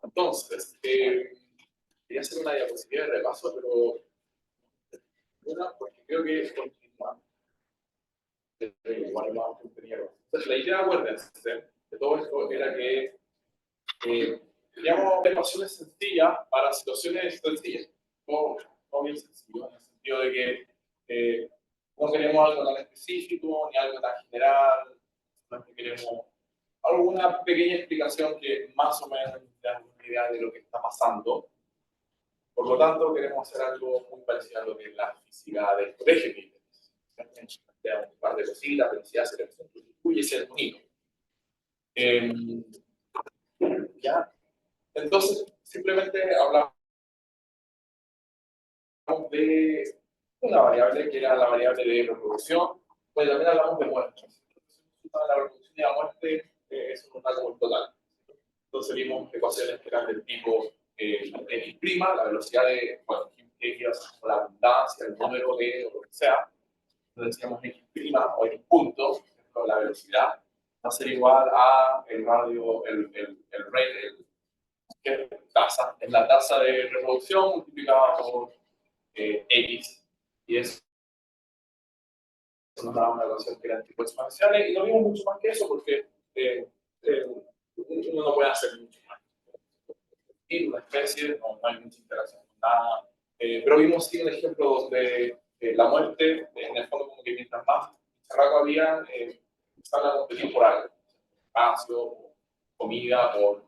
Entonces, quería hacer una diapositiva de repaso, pero porque creo que continúa. Igual vamos a compañeros. Entonces, la idea, acuérdense, de todo esto era que queríamos ecuaciones sencillas para situaciones sencillas. Todo bien sencillo, en el sentido de que no queremos algo tan específico ni algo tan general, solamente queremos alguna pequeña explicación que más o menos dé una idea de lo que está pasando. Por lo tanto, queremos hacer algo muy parecido a lo que es la física del colegio, que un par de cositas, velocidad, aceleración, y ese bonito. ¿Ya? Entonces, simplemente hablamos de una variable que era la variable de reproducción, pues también hablamos de muerte. La reproducción y la muerte es un dato total. Entonces vimos ecuaciones que eran del tipo x', la velocidad de, bueno, x la abundancia, el número de, o lo que sea. Entonces decíamos x' o x punto, la velocidad, va a ser igual a el radio, el rate, que tasa, es la tasa de reproducción multiplicada por x, y eso nos da una ecuación que era tipo exponenciales, y no vimos mucho más que eso porque uno no puede hacer mucho más. Y una especie, no hay mucha interacción con nada, pero vimos sí un ejemplo donde la muerte, en el fondo, como que mientras más cerrado había, está hablando de temporal, espacio, comida, por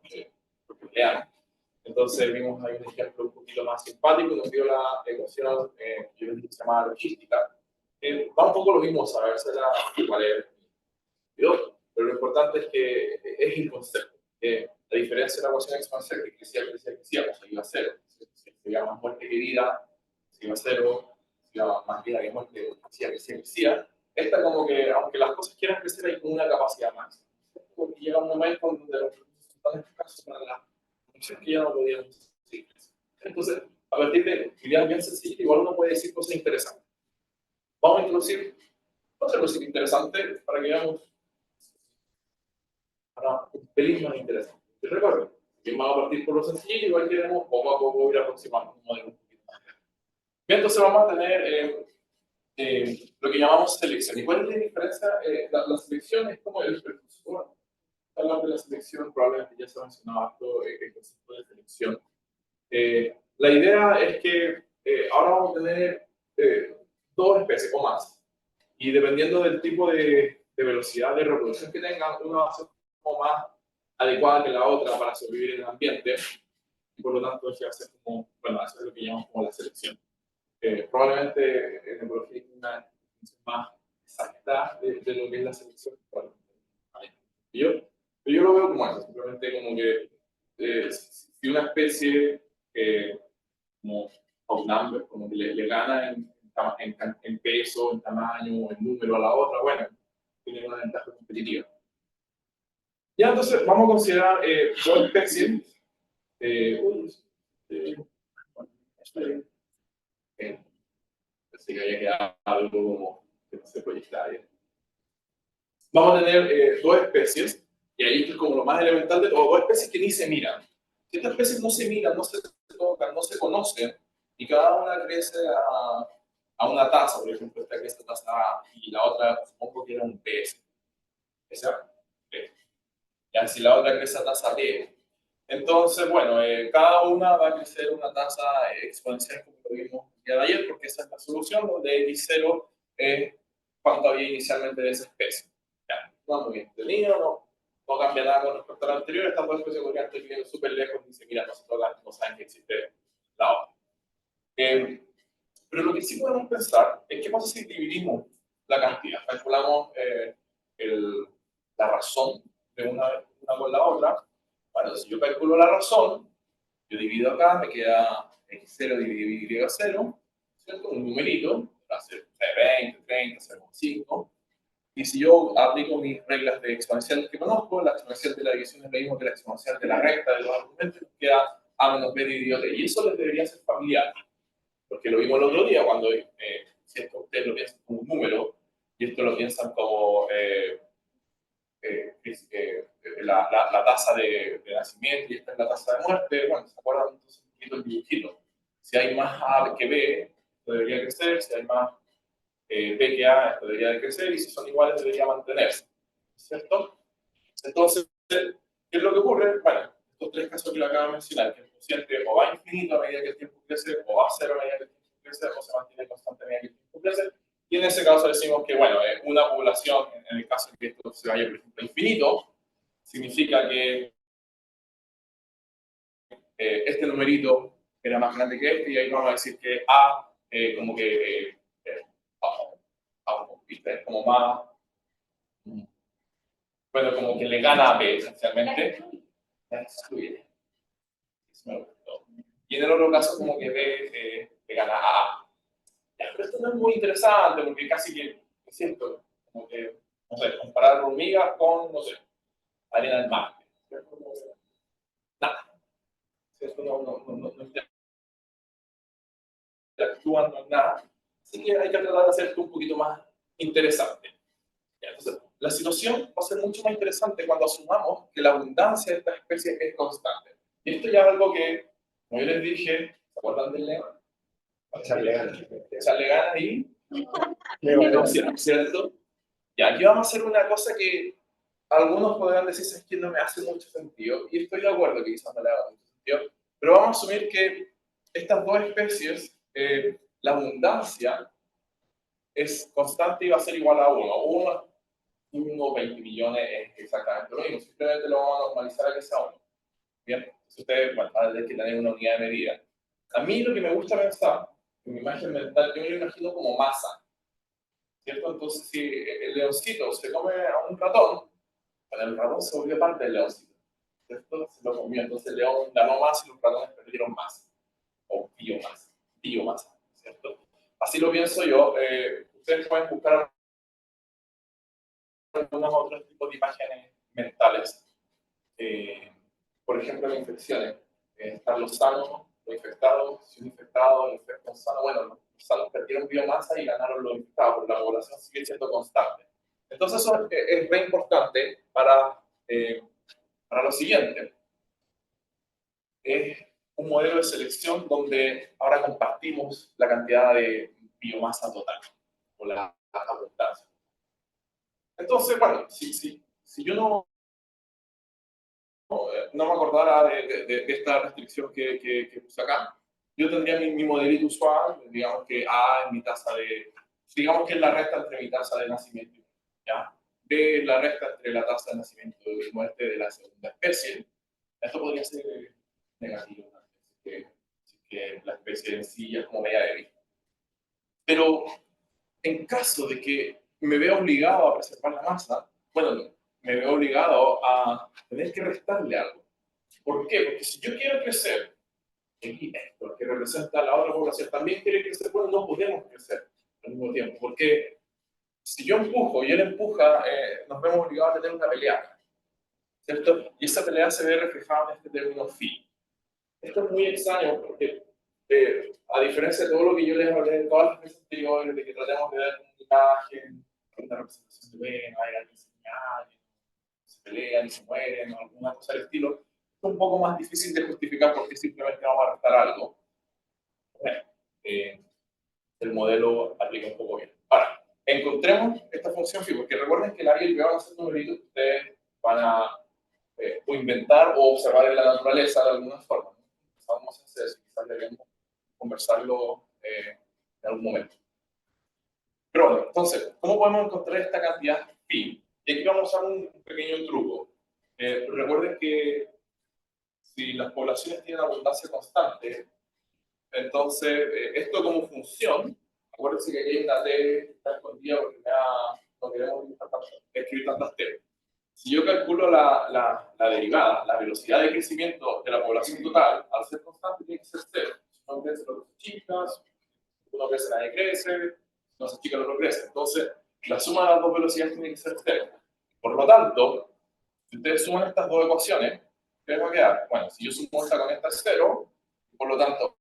nuclear. Entonces vimos ahí un ejemplo un poquito más simpático, nos dio la ecuación que yo se llama logística. Va un poco lo mismo, sabérsela cuál es el otro, pero lo importante es que es el concepto. La diferencia de la ecuación exponencial que crecía, pues iba a cero. Sería más muerte que vida, si iba a cero, si iba más vida que muerte, crecía. Esta como que, aunque las cosas quieran crecer, hay como una capacidad más. Porque llega un momento donde los recursos son tan escasos para la función que ya no podíamos seguir. Entonces, a partir de ideas bien sencillas, igual uno puede decir cosas interesantes. Vamos a introducir otra cosa interesante para que veamos un pelín más interesante. Te recuerdo, que vamos a partir por lo sencillo, igual queremos poco a poco ir aproximando un modelo un poquito más grande. Bien, entonces vamos a tener lo que llamamos selección. ¿Y cuál es la diferencia? La selección es como el precursor. Hablar de la selección, probablemente ya se ha mencionado harto el concepto de selección. La idea es que ahora vamos a tener dos especies o más, y dependiendo del tipo de velocidad de reproducción que tengan, una va a ser como más adecuada que la otra para sobrevivir en el ambiente, y por lo tanto eso va a ser como, bueno, eso es lo que llamamos como la selección. Probablemente en ecología hay una definición más exacta de lo que es la selección. Bueno, yo lo veo como eso, simplemente como que si una especie como outnumber, como que le gana en peso, en tamaño, en número a la otra, bueno, tiene una ventaja competitiva. Ya, entonces vamos a considerar dos especies. Pensé que había quedado algo como que no se proyectaba bien. Vamos a tener dos especies, y ahí esto es como lo más elemental de todo, dos especies que ni se miran. Estas especies no se miran, no se tocan, no se conocen, y cada una crece a una tasa. Por ejemplo, esta crece a tasa A, y la otra, supongo que era un PS. Esa, ya si la otra crece a tasa B. Entonces, bueno, cada una va a crecer una tasa exponencial, como lo vimos el día de ayer, porque esa es la solución, donde x0 es cuánto había inicialmente de esa especie. Ya, no muy bien entendido, no cambia nada con respecto a la anterior. Estas dos especies podrían estar viviendo súper lejos y dicen, mira, nosotros no saben que existe la otra. Pero lo que sí podemos pensar es qué pasa si dividimos la cantidad. Calculamos la razón de una con la otra. Bueno, si yo calculo la razón, yo divido acá, me queda x0 dividido a 0, ¿cierto? Un numerito, va a ser 20, 30, 0,5. Y si yo aplico mis reglas de exponencial que conozco, la exponencial de la división es lo mismo que la exponencial de la recta de los argumentos, queda a menos b dividido t. Y eso les debería ser familiar, porque lo vimos el otro día cuando si esto ustedes lo piensan como un número, y esto lo piensan como el la tasa de nacimiento y esta es la tasa de muerte, bueno, ¿se acuerdan entonces un poquito el dibujito? Si hay más A que B, esto debería crecer, si hay más B que A, esto debería de crecer, y si son iguales debería mantenerse, ¿cierto? Entonces, ¿qué es lo que ocurre? Bueno, estos tres casos que le acabo de mencionar, que el cociente o va infinito a medida que el tiempo crece, o va a cero a medida que el tiempo crece, o se mantiene constante a medida que el tiempo crece, y en ese caso decimos que, bueno, una población, en el caso de que esto se vaya, por ejemplo, a infinito, significa que este numerito era más grande que este, y ahí vamos a decir que A, como que, ¿viste? Es como más, bueno, como que le gana a B, esencialmente. Excluye. Y en el otro caso, como que B le gana a A. Ya, pero esto no es muy interesante, porque casi que, es cierto, como que, no sé, comparar hormigas con, no sé, arena del mar. Nada. ¿Cierto? No interactúan, no es nada. Así que hay que tratar de hacer esto un poquito más interesante. Ya, entonces, la situación va a ser mucho más interesante cuando asumamos que la abundancia de esta especie es constante. Y esto ya es algo que, como yo les dije, ¿se acuerdan del león? Echarle ganas. Echarle ganas y... ¿Cierto? Y aquí vamos a hacer una cosa que algunos podrán decir es que no me hace mucho sentido, y estoy de acuerdo que quizás no le haga mucho sentido, pero vamos a asumir que estas dos especies, la abundancia es constante y va a ser igual a 1. 20 millones es exactamente lo mismo, simplemente lo vamos a normalizar a que sea 1. Bien, si ustedes van a tener que tener una unidad de medida. A mí lo que me gusta pensar, en mi imagen mental, yo me lo imagino como masa, ¿cierto? Entonces, si el leoncito se come a un ratón, bueno, el ratón se volvió parte del leoncito, ¿cierto? Se lo comió, entonces el león ganó más y los ratones perdieron más, o biomasa, ¿cierto? Así lo pienso yo. Ustedes pueden buscar algunos otros tipos de imágenes mentales. Por ejemplo, en infecciones. Están los sanos, los infectados, si un infectado infecta a un sano, bueno, los sanos perdieron biomasa y ganaron los infectados, pero la población sigue siendo constante. Entonces eso es re importante para lo siguiente. Es un modelo de selección donde ahora compartimos la cantidad de biomasa total, o la abundancia. Entonces, bueno, si yo no me acordara de esta restricción que puse acá, yo tendría mi modelito usual, digamos que A es mi tasa de, digamos que es la resta entre mi tasa de nacimiento, ¿ya? B es la resta entre la tasa de nacimiento y muerte de la segunda especie. Esto podría ser negativo, ¿no? que la especie en sí ya es como media débil. Pero en caso de que me vea obligado a preservar la masa, bueno, me veo obligado a tener que restarle algo. ¿Por qué? Porque si yo quiero crecer, y esto que representa a la otra población también quiere crecer, bueno, no podemos crecer al mismo tiempo, porque si yo empujo y él empuja, nos vemos obligados a tener una pelea, ¿cierto? Y esa pelea se ve reflejada en este término phi. Esto es muy extraño porque, a diferencia de todo lo que yo les hablé en todas las veces anteriores, de que tratemos de dar una imagen, una representación de bueno, hay alguien señal, se pelean y se mueren, o alguna cosa del estilo, es un poco más difícil de justificar porque simplemente vamos a restar algo. Bueno, el modelo aplica un poco bien. Ahora, encontremos esta función phi, porque recuerden que el área y el B van a ser numeritos que ustedes van a o inventar o observar en la naturaleza de alguna forma. ¿No? Vamos a hacer eso, quizás deberíamos conversarlo en algún momento. Pero bueno, entonces, ¿cómo podemos encontrar esta cantidad phi? Y aquí vamos a usar un pequeño truco. Recuerden que si las poblaciones tienen abundancia constante, entonces esto como función, acuérdense que aquí hay una T está escondida porque no queremos escribir tantas T. Si yo calculo la derivada, la velocidad de crecimiento de la población total, al ser constante tiene que ser cero. Si uno crece, el otro se achica, si uno crece, nadie crece, si uno se achica, el otro crece. Entonces, la suma de las dos velocidades tiene que ser cero. Por lo tanto, si ustedes suman estas dos ecuaciones, ¿qué va a quedar? Bueno, si yo sumo esta con esta es cero, por lo tanto,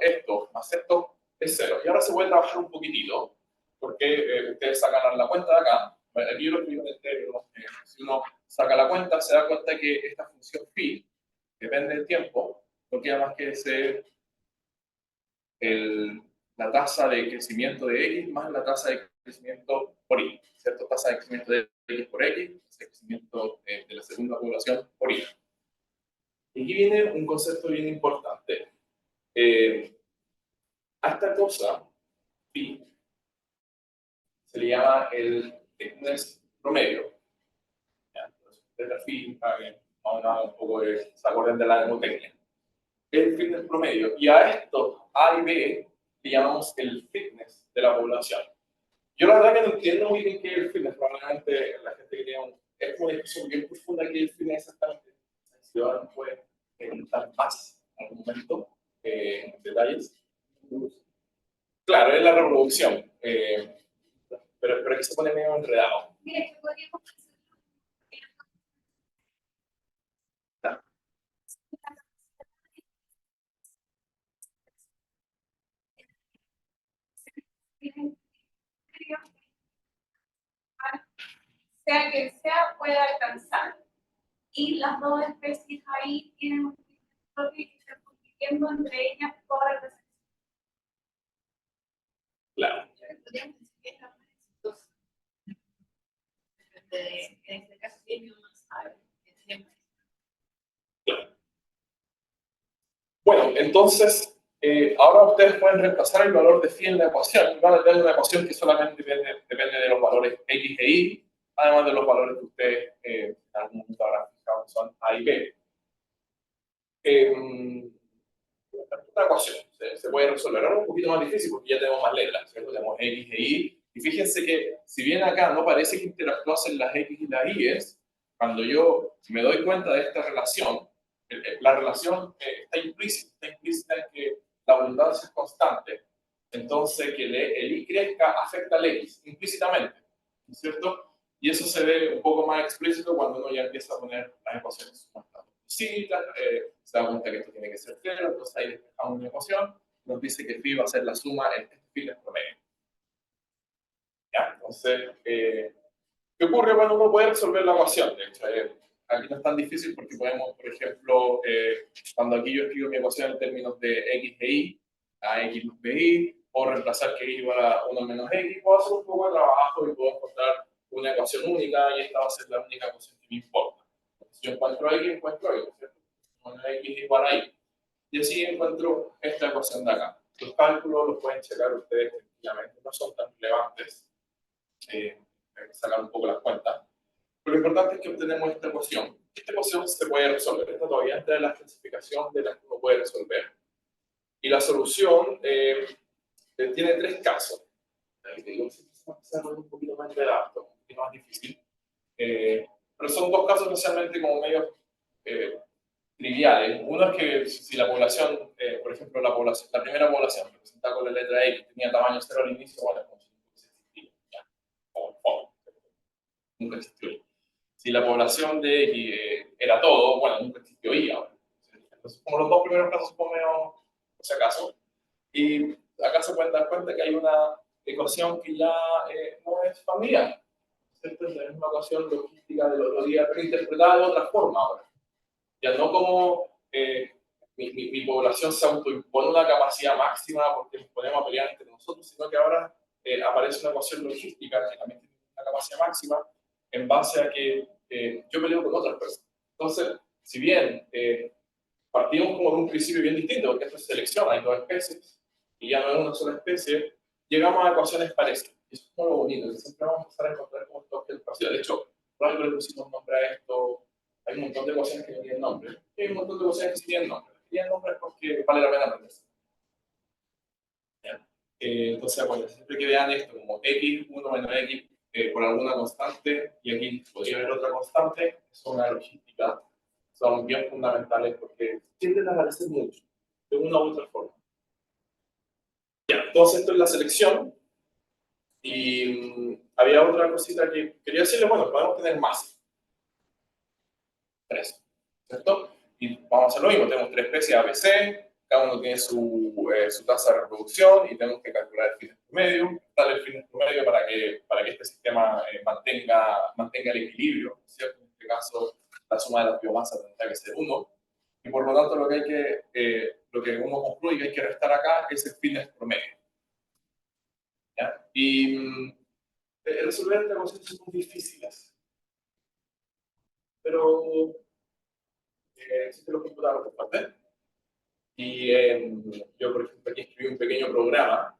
esto más esto es cero. Y ahora se puede trabajar un poquitito, porque ustedes sacan la cuenta de acá. Bueno, aquí yo lo escribo en el término, si si uno saca la cuenta, se da cuenta que esta función phi, que depende del tiempo, no queda más que ser la tasa de crecimiento de X más la tasa de crecimiento por Y, ¿cierto? Tasa de crecimiento de X por X, el crecimiento de la segunda población por Y. Y aquí viene un concepto bien importante. A esta cosa, phi, se le llama el fitness promedio. Desde phi, para que vamos un poco se acuerden de la mnemotecnia. El fitness promedio. Y a esto, A y B, le llamamos el fitness de la población. Yo la verdad que no entiendo muy bien qué es el fitness. Probablemente la gente que tiene es una discusión bien profunda que el fitness exactamente. Si ahora puede dar más en algún momento detalles. Claro, es la reproducción. Pero aquí se pone medio enredado. Mire, podríamos sea quien sea, puede alcanzar. Y las dos especies ahí tienen un propio y están compitiendo entre ellas por representación. Claro. Podríamos decir que es la más exitosa. En este caso tiene un más alto. Claro. Bueno, entonces, ahora ustedes pueden reemplazar el valor de phi en la ecuación. Van a tener una ecuación que solamente depende de los valores X e Y, además de los valores que ustedes en algún momento habrán fijado, son A y B. Una ecuación se puede resolver. Ahora es un poquito más difícil porque ya tenemos más letras, ¿cierto? Tenemos X e Y. Y fíjense que, si bien acá no parece que interactúen las X y las Y, cuando yo me doy cuenta de esta relación, la relación está implícita en que la abundancia es constante. Entonces, que el Y crezca afecta al X implícitamente, ¿no es cierto? Y eso se ve un poco más explícito cuando uno ya empieza a poner las ecuaciones. Sí, se da cuenta que esto tiene que ser cero, entonces ahí despejamos una ecuación, nos dice que phi va a ser la suma entre phi y promedio. Ya, entonces, ¿qué ocurre cuando uno puede resolver la ecuación? De hecho, aquí no es tan difícil porque podemos, por ejemplo, cuando aquí yo escribo mi ecuación en términos de X e Y, a X más BY, puedo reemplazar que Y igual a 1 menos X, puedo hacer un poco de trabajo y puedo encontrar una ecuación única y esta va a ser la única ecuación que me importa. Si yo encuentro X, encuentro Y, ¿cierto? Bueno, X igual a Y. Y así encuentro esta ecuación de acá. Los cálculos los pueden checar ustedes tranquilamente, no son tan relevantes. Hay que sacar un poco las cuentas. Pero lo importante es que obtenemos esta ecuación. Esta ecuación se puede resolver. Esta todavía entra en la clasificación de las que uno puede resolver. Y la solución tiene tres casos. Digo, si se va a un poquito más enredado, un poquito más difícil. Pero son dos casos especialmente como medio triviales. Uno es que si la población, por ejemplo, la primera población representada con la letra X tenía tamaño 0 al inicio, bueno, como si no hubiese existido. Ya. Nunca existió Y. Si la población de X era todo, bueno, nunca existió Y ahora. Entonces, como los dos primeros casos son medio, por si acaso. Y acá se pueden dar cuenta que hay una ecuación que ya no es familiar. Esta es la misma ecuación logística del otro día, pero interpretada de otra forma ahora. Ya no como mi población se autoimpone una capacidad máxima porque nos ponemos a pelear entre nosotros, sino que ahora aparece una ecuación logística que también tiene una capacidad máxima en base a que yo peleo con otras personas. Entonces, si bien partimos como de un principio bien distinto, porque esto es selección, hay dos especies, y ya no es una sola especie, llegamos a ecuaciones parecidas. Y eso es como lo bonito, que siempre vamos a empezar a encontrar como estos objetos parecidos. De hecho, por algo le pusimos nombre a esto. Hay un montón de ecuaciones que no tienen nombre, y hay un montón de ecuaciones que sí tienen nombre. Tienen nombre porque vale la pena aprenderse. Entonces, bueno, siempre que vean esto como X, 1 menos X, por alguna constante, y aquí podría haber otra constante, es una logística, son bien fundamentales porque tienden a aparecer mucho, de una u otra forma. Ya, entonces esto es la selección, y había otra cosita que quería decirle, bueno, podemos tener más. 3, ¿cierto? Y vamos a hacer lo mismo, tenemos tres especies ABC, cada uno tiene su tasa de reproducción y tenemos que calcular el fitness promedio, darle el fitness promedio para que este sistema mantenga el equilibrio, ¿cierto? En este caso, la suma de las biomasas tendrá que ser 1, y por lo tanto lo que uno concluye que hay que restar acá es el fitness promedio. ¿Ya? Y resolver estas cosas son muy difíciles, pero existen los computadores por parte. Y yo, por ejemplo, aquí escribí un pequeño programa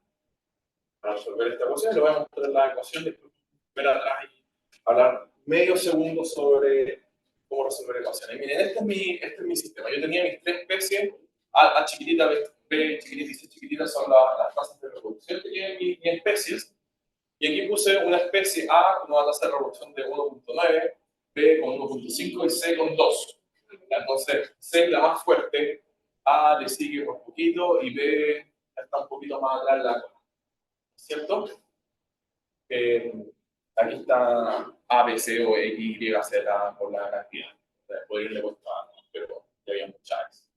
para resolver esta ecuación. Le voy a mostrar la ecuación, después ver atrás y hablar medio segundo sobre cómo resolver ecuaciones. Miren, este es mi sistema. Yo tenía mis 3 especies, A chiquitita, B chiquitita y C chiquitita son las tasas de reproducción que tienen mis especies. Y aquí puse una especie A con una tasa de reproducción de 1.9, B con 1.5 y C con 2. Entonces, C es la más fuerte, A le sigue por poquito y B está un poquito más atrás en la cola. ¿Cierto? Aquí está A, B, C o X, Y, Z por la cantidad. Podría irle puesto A, pero ya había muchas.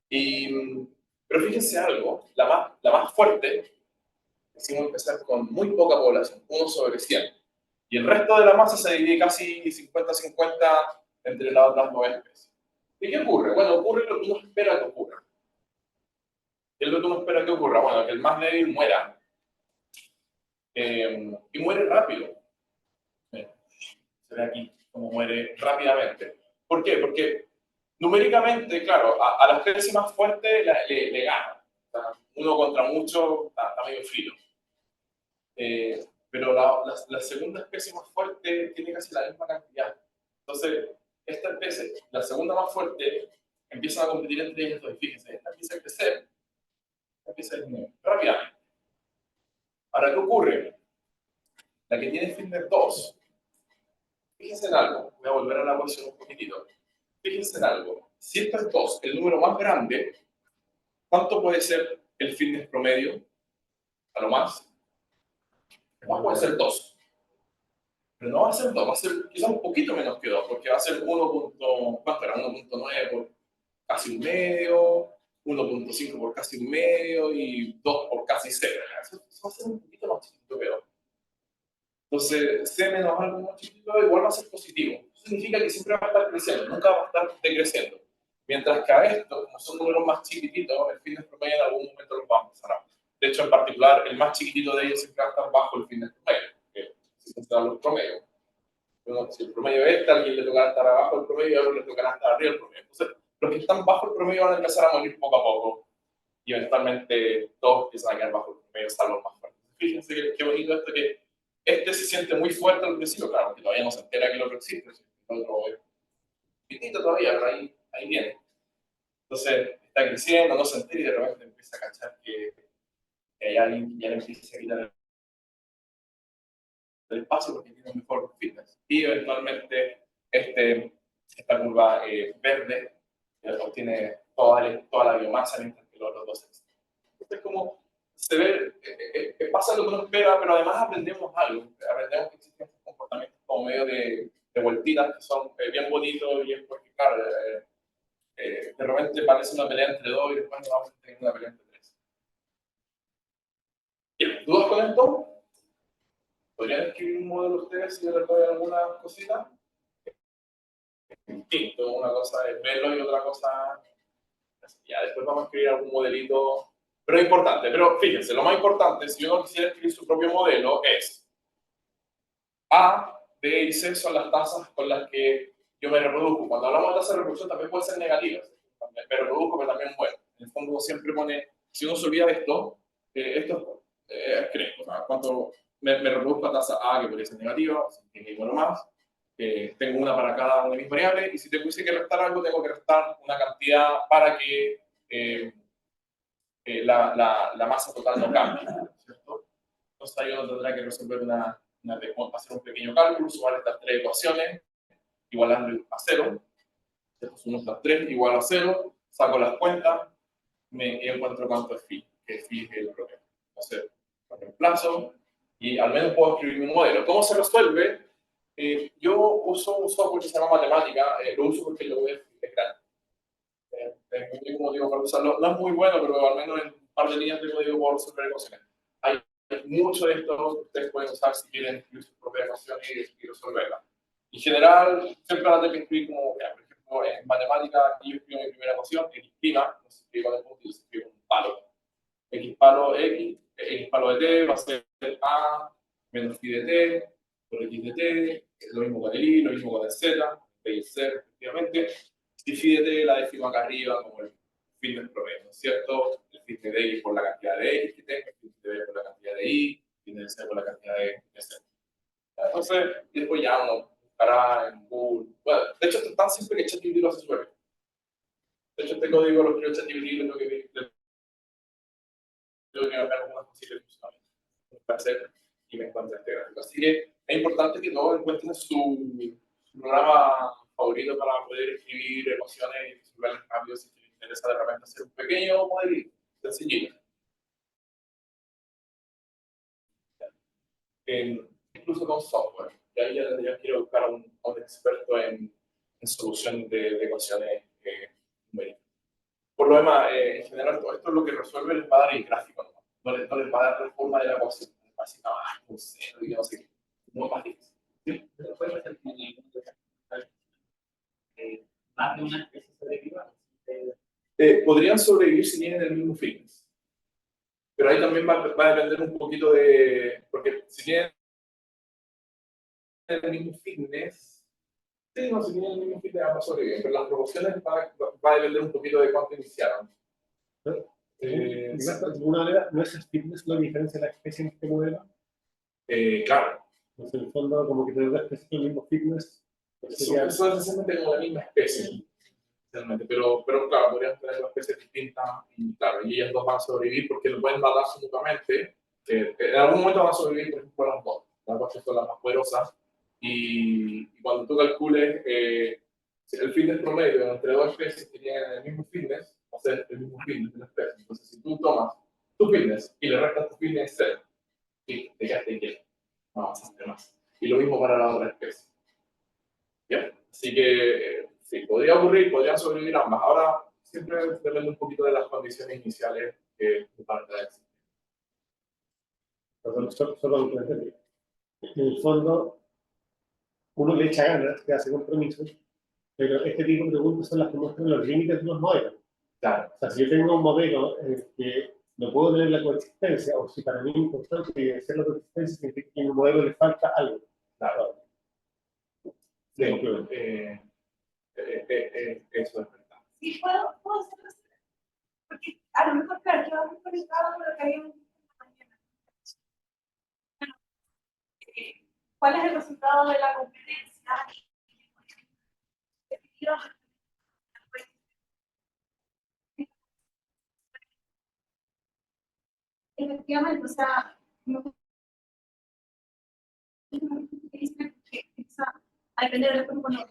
Pero fíjense algo, la más fuerte, decimos empezar con muy poca población, 1 sobre 100. Y el resto de la masa se divide casi 50-50 entre las otras 9 especies. ¿Y qué ocurre? Bueno, ocurre lo que uno espera que ocurra. ¿Qué es lo que uno espera que ocurra? Bueno, que el más débil muera. Y muere rápido. Se ve aquí cómo muere rápidamente. ¿Por qué? Porque numéricamente, claro, a la especie más fuerte le gana. O sea, uno contra mucho está medio frío. Pero la segunda especie más fuerte tiene casi la misma cantidad. Entonces, esta especie, la segunda más fuerte, empiezan a competir entre ellas dos. Fíjense, esta empieza a crecer, esta empieza a disminuir rápidamente. Ahora, ¿qué ocurre? La que tiene fitness 2, fíjense en algo, voy a volver a la posición un poquitito. Fíjense en algo, si esta es 2, el número más grande, ¿cuánto puede ser el fitness promedio? A lo más. ¿Cuánto puede ser 2? Pero no va a ser 2, va a ser quizás un poquito menos que 2, porque va a ser 1.9 por casi un medio, 1.5 por casi un medio y 2 por casi 0. Eso va a ser un poquito más chiquito que 2. Entonces, C menos algo más chiquito igual va a ser positivo. Eso significa que siempre va a estar creciendo, nunca va a estar decreciendo. Mientras que a esto, como son números más chiquititos, el fitness promedio en algún momento los va a empezar a. De hecho, en particular, el más chiquitito de ellos siempre va a estar bajo el fitness promedio, que siempre dan los promedios. Bueno, si el promedio es este, a alguien le tocará estar abajo del promedio y a otro le tocará estar arriba del promedio. Entonces, los que están bajo el promedio van a empezar a morir poco a poco y eventualmente todos empiezan a quedar bajo el promedio, salvo los más fuertes. Fíjense qué bonito esto, que este se siente muy fuerte al principio, claro, que todavía no se entera que el otro existe, el otro es chiquitito todavía, pero ahí viene. Entonces, está creciendo, no se entera y de repente empieza a cachar que hay alguien que ya le empieza a quitar el espacio porque tiene un mejor fitness. Y eventualmente esta curva verde obtiene toda la biomasa mientras que los otros dos existen. Entonces, como se ve, pasa lo que uno espera, pero además aprendemos algo. Aprendemos que existen estos comportamientos como medio de vueltitas que son bien bonitos y es porque, claro, de repente parece una pelea entre dos y después nos vamos a tener una pelea entre tres. Bien, ¿dudas con esto? ¿Podrían escribir un modelo ustedes si yo les doy alguna cosita? Distinto, una cosa es verlo y otra cosa. Ya, después vamos a escribir algún modelito, pero es importante. Pero fíjense, lo más importante, si uno quisiera escribir su propio modelo, es A, B y C son las tasas con las que yo me reproduzco. Cuando hablamos de tasa de reproducción también pueden ser negativas. Me reproduzco, pero también bueno. En el fondo siempre pone, si uno se olvida de esto, esto es crezco. ¿Cuánto me reproduzco a tasa A, que podría ser negativa, si bueno más? Tengo una para cada una de mis variables, y si tengo que restar algo, tengo que restar una cantidad para que la masa total no cambie, ¿cierto? Entonces ahí uno tendrá que resolver hacer un pequeño cálculo, sumar estas 3 ecuaciones, igualarlo a 0, entonces 1 más 3 igual a 0, saco las cuentas, me encuentro cuánto es phi, que phi es el problema. Entonces, lo reemplazo y al menos puedo escribir mi modelo. ¿Cómo se resuelve? Yo uso un software que se llama Matemática, lo uso porque lo es grande. muy cómodo para usarlo. No es muy bueno, pero al menos en un par de líneas de código puedo resolver ecuaciones. Hay mucho de esto que ustedes pueden usar si quieren escribir sus propias ecuaciones y resolverlas. En general, siempre van a tener que escribir como, por ejemplo, en matemáticas, aquí yo escribo mi primera ecuación, x' no se escribe con el punto, se escribe con un palo. X palo x palo de t va a ser a menos phi de t por x de t, lo mismo con el y, lo mismo con el z, y el c, efectivamente. Y phi de t la defino acá arriba como el fitness promedio, ¿no es cierto? El fitness de x por la cantidad de x que tengo, el fitness de b por la cantidad de y, el fitness de c por la cantidad de z. Entonces, después ya uno buscará en Google. Bueno, de hecho, esto es tan simple que ChatGPT lo hace súper bien. De hecho, este código lo escribió ChatGPT, lo que cambiar algunas cositas para hacer y me encuentro este gráfico. Así que es importante que todos encuentren su programa favorito para poder escribir ecuaciones y resolverlas rápido si les interesa de repente hacer un pequeño modelito sencillito. Incluso con software. Y ahí ya quiero buscar a un experto en solución de ecuaciones numéricas. Por lo demás, en general, todo esto es lo que resuelve les va a dar el gráfico, no les va a dar la forma de la ecuación. Así que, no sé, no sé qué. Muy más difícil. ¿Sí? Pero puede ser que más de una especie sobreviva. Podrían sobrevivir si tienen el mismo fitness. Pero ahí también va a depender un poquito de. Porque si tienen el mismo fitness. Sí, no, si tienen el mismo fitness van a sobrevivir. Pero las proporciones va a depender un poquito de cuánto iniciaron. De alguna manera, ¿no es el fitness la diferencia de la especie en este modelo? Claro. Entonces, en el fondo, como que tener dos especies con el mismo fitness. Eso es esencialmente como la misma especie. Pero claro, podrían tener dos especies distintas y claro, y ellas dos van a sobrevivir porque lo pueden matarse mutuamente. En algún momento van a sobrevivir, por ejemplo, las dos. Las dos que son las más poderosas. Y cuando tú calcules el fitness promedio entre dos especies que tienen el mismo fitness, va a ser el mismo fitness de la especie. Entonces, si tú tomas tu fitness y le restas tu fitness cero, y te quedaste quieto, no avanzaste más. Y lo mismo para la otra especie. Bien, así que sí, podría ocurrir, podrían sobrevivir ambas. Ahora, siempre depende un poquito de las condiciones iniciales que parte de existir. Solo en el fondo, uno le echa ganas, que hace compromisos, pero este tipo de preguntas son las que muestran los límites de los modelos. Claro. O sea, si yo tengo un modelo en el que no puedo tener la coexistencia, o si para mí es importante evidenciar la coexistencia, significa que en el modelo le falta algo. Claro. Sí, eso es verdad. Sí, puedo hacerlo. Porque a lo mejor, claro, yo me conectado con lo que había en la mañana. Bueno, ¿cuál es el resultado de la competencia? Efectivamente, o sea, no a depender de cuando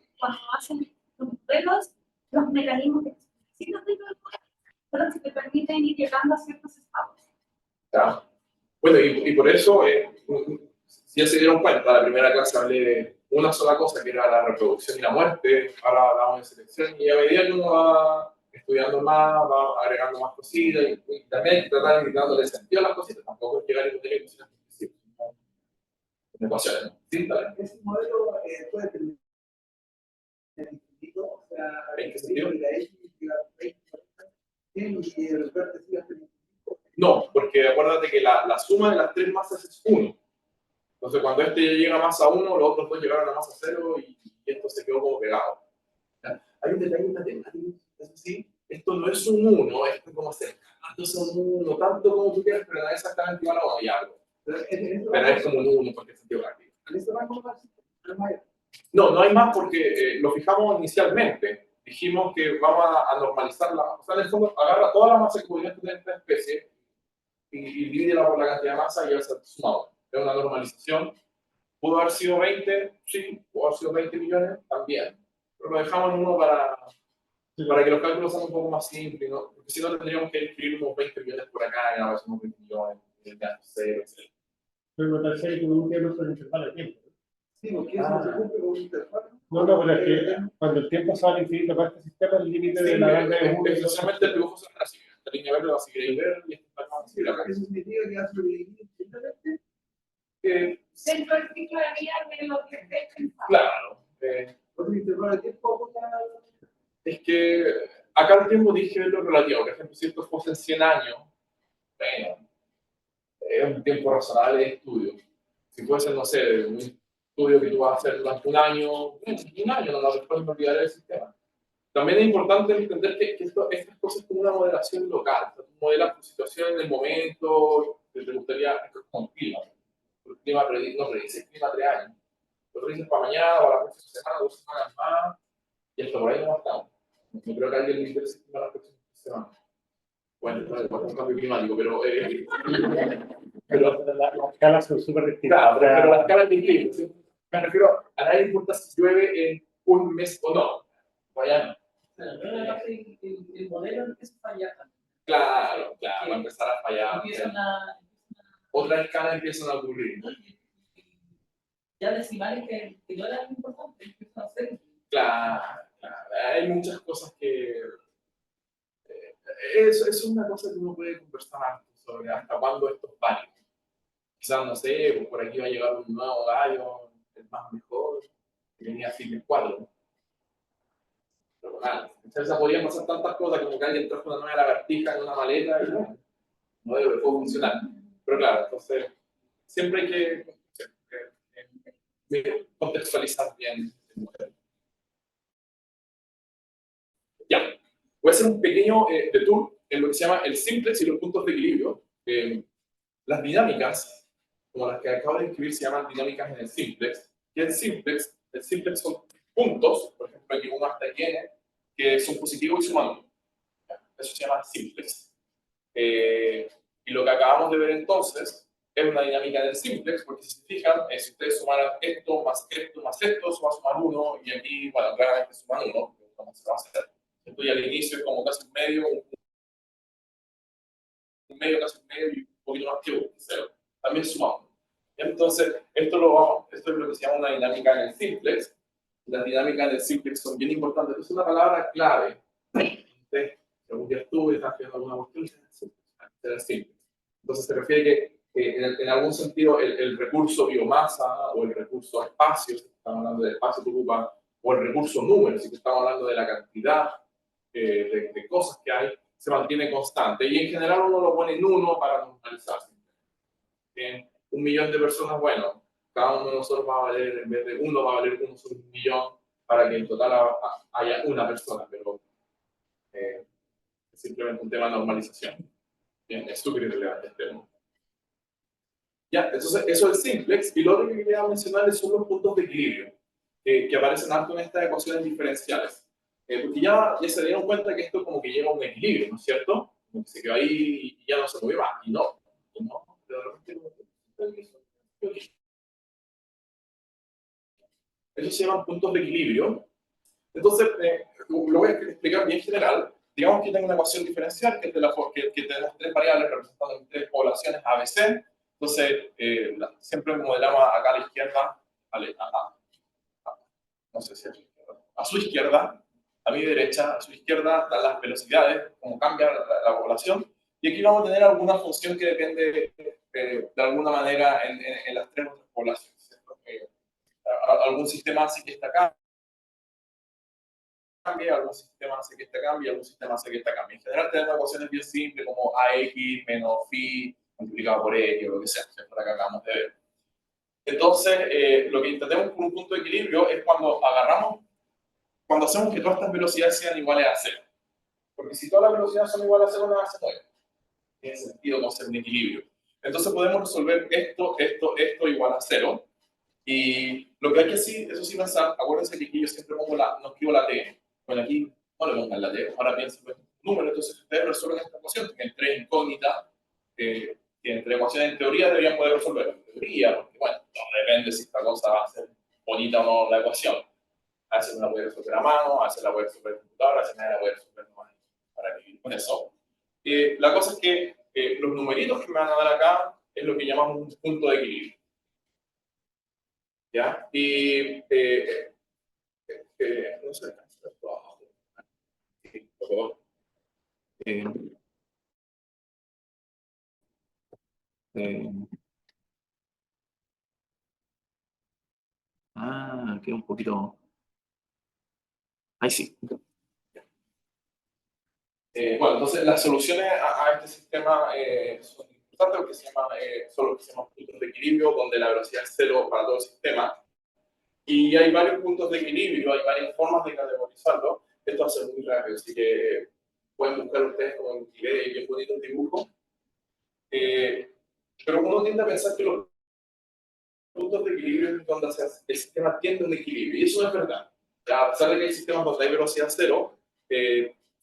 hacen los modelos, los mecanismos que necesitan dentro del modelo son los que te permiten ir llegando a ciertos estados. Claro. Bueno, y por eso, si ya se dieron cuenta, la primera clase hablé de una sola cosa, que era la reproducción y la muerte. Ahora hablamos de selección, y a medida que uno va estudiando más, va agregando más cositas, y también hay que tratar de dándole sentido a las cositas. Tampoco es llegar y poner ecuaciones específicas. Ecuaciones, ¿no? Sí, tal vez. Ese modelo puede tener infinito, o sea, ¿En qué sentido? y el verde sigue No, porque acuérdate que la suma de las tres masas es 1. Entonces, cuando este ya llega a masa 1, los otros dos llegaron a masa 0 y esto se quedó como pegado. ¿Ya? Hay un detalle matemático, eso sí, esto no es un 1, esto es como acercándose a un 1, tanto como tú quieras, pero no es exactamente igual a 1 y algo. Pero es como un 1 porque es sentido práctico. No, no hay más porque lo fijamos inicialmente. Dijimos que vamos a normalizar la masa. O sea, en el fondo, agarra toda la masa que podría tener esta especie y divídela por la cantidad de masa y ya se suma. Es una normalización. ¿Pudo haber sido 20? Sí. ¿Pudo haber sido 20 millones? También. Pero lo dejamos en 1 para que los cálculos sean un poco más simples, ¿no? Porque si no tendríamos que escribir unos 20 millones por acá y ahora somos 20 millones, de 0, etc. Pero me parece que nunca no puede intervalo de tiempo. Sí, porque eso se cumple con un intervalo. No, pero es que cuando el tiempo se va al infinito para este sistema, el límite de la banda es 1 y 2. Esencialmente el dibujo se va a seguir. La línea verde va a seguir ver y esta va a seguir acá. Eso significa que va a sobrevivir infinitamente. Dentro del ciclo de vida de lo que esté pensado. Claro. Con un intervalo de tiempo, Es que acá el tiempo dije lo relativo. Por ejemplo, si esto fuese 100 años, bueno, es un tiempo razonable de estudio. Si fuese, no sé, un estudio que tú vas a hacer durante un año, no, después me olvidaré del sistema. También es importante entender que estas cosas son una modelación local. O sea, tú modelas tu situación en el momento, que te gustaría, esto es como el clima. El clima no predice el clima 3 años. Lo predices para mañana, para la próxima semana, 2 semanas más, y hasta por ahí no estamos. No creo que a alguien le interese el clima la próxima semana. Bueno, no es un cambio climático, pero las escalas son súper distintas. claro, pero la escala es distinta. ¿Sí? Me refiero, a nadie le importa si llueve en un mes o no. Vaya, no. el modelo empieza a fallar también. Claro, va a empezar a fallar. Empiezan a Otras escalas empiezan a ocurrir. ya decimales que no eran importantes, empiezan a ser. Claro, hay muchas cosas que... es una cosa que uno puede conversar sobre hasta cuándo esto es válido. Quizás, no sé, pues por aquí va a llegar un nuevo gallo, el más mejor, que venía así de 4. Pero nada, entonces podían pasar tantas cosas como que alguien trajo una nueva lagartija en una maleta y no debe poder funcionar. Pero claro, entonces siempre hay que contextualizar bien el modelo. Ya, voy a hacer un pequeño detour en lo que se llama el simplex y los puntos de equilibrio. Las dinámicas, como las que acabo de escribir, se llaman dinámicas en el simplex. Y el simplex son puntos, por ejemplo, aquí 1 hasta n, que son positivos y suman 1. Eso se llama simplex. Y lo que acabamos de ver entonces es una dinámica del simplex, porque si se fijan, si ustedes sumaran esto, más esto, eso va a sumar 1, y aquí, bueno, claramente suman 1, como se va a hacer. Esto ya al inicio es como casi un medio, casi un medio y un poquito más que 0. También sumamos. Entonces, esto es lo que se llama una dinámica en el simplex. Las dinámicas en el simplex son bien importantes. Es una palabra clave. Entonces, según ya estuve, estás haciendo alguna cuestión, el simplex. Entonces, se refiere que en algún sentido el recurso biomasa o el recurso espacio, si estamos hablando del espacio que ocupa, o el recurso número, si estamos hablando de la cantidad de cosas que hay, se mantiene constante. Y en general uno lo pone en 1 para normalizar. En 1 millón de personas, bueno, cada uno de nosotros va a valer, en vez de 1, va a valer 1 sobre 1 millón, para que en total haya una persona, pero es simplemente un tema de normalización. Bien, es súper irrelevante este tema. Ya, entonces eso es simplex, y lo otro que quería mencionarles son los puntos de equilibrio, que aparecen tanto en estas ecuaciones diferenciales. Porque ya se dieron cuenta que esto como que lleva a un equilibrio, ¿no es cierto? Como que se quedó ahí y ya no se mueve más, y no, de repente esos se llaman puntos de equilibrio. Entonces, lo voy a explicar bien general. Digamos que tengo una ecuación diferencial que tenemos 3 variables representando 3 poblaciones ABC. Entonces, siempre modelamos acá a la izquierda, no sé si a su izquierda, a mi derecha, a su izquierda, están las velocidades, cómo cambia la población. Y aquí vamos a tener alguna función que depende de alguna manera en las 3 otras poblaciones. Algún sistema hace que esta cambie, algún sistema hace que esta cambie, algún sistema hace que esta cambie. En general tenemos ecuaciones bien simples como AX menos phi multiplicado por X o lo que sea, que es lo que acabamos de ver. Entonces, lo que entendemos por un punto de equilibrio es cuando hacemos que todas estas velocidades sean iguales a 0. Porque si todas las velocidades son iguales a 0, nada se mueve. Tiene sentido no ser un equilibrio. Entonces podemos resolver esto igual a 0. Y lo que hay que eso sí pensar, acuérdense que aquí yo siempre no escribo la t. Bueno, aquí no le pongan la t, ahora piensen en un número. Entonces, si ustedes resuelven esta ecuación, tienen 3 incógnitas, que entre ecuaciones en teoría deberían poder resolver. En teoría, porque bueno, no depende si esta cosa va a ser bonita o no la ecuación. A veces no la voy a resolver a mano, a veces la voy a resolver en computadora, a veces no la voy a resolver nomás para vivir con eso. La cosa es que los numeritos que me van a dar acá es lo que llamamos un punto de equilibrio. ¿ya? Y, no sé, sí, por favor. Eh, eh, queda un poquito... Ahí sí. Bueno, entonces las soluciones a este sistema son importantes porque son lo que se llaman puntos de equilibrio, donde la velocidad es cero para todo el sistema. Y hay varios puntos de equilibrio, hay varias formas de categorizarlo. Esto va a ser muy rápido, así que pueden buscar ustedes como en Wikipedia y bien bonito el dibujo. Pero uno tiende a pensar que los puntos de equilibrio es donde el sistema tiende a un equilibrio, y eso no es verdad. Ya, a pesar de que hay sistemas donde hay velocidad cero,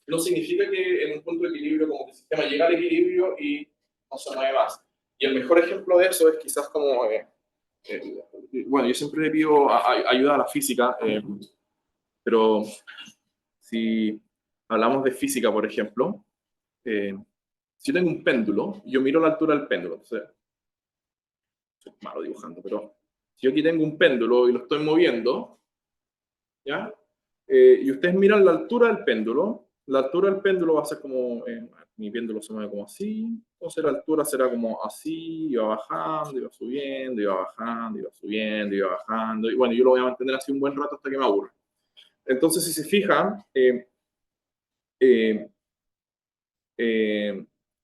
no significa que en un punto de equilibrio como que el sistema llega al equilibrio y no se mueve más. Y el mejor ejemplo de eso es quizás como, bueno, yo siempre le pido ayuda a la física, pero si hablamos de física, por ejemplo, si yo tengo un péndulo, yo miro la altura del péndulo, entonces, soy malo dibujando, pero si yo aquí tengo un péndulo y lo estoy moviendo, ¿ya? Y ustedes miran la altura del péndulo va a ser como, mi péndulo se mueve como así, entonces la altura será como así, y va bajando, y va subiendo, y va bajando, y va subiendo, y va bajando, y bueno, yo lo voy a mantener así un buen rato hasta que me aburra. Entonces, si se fijan, eh,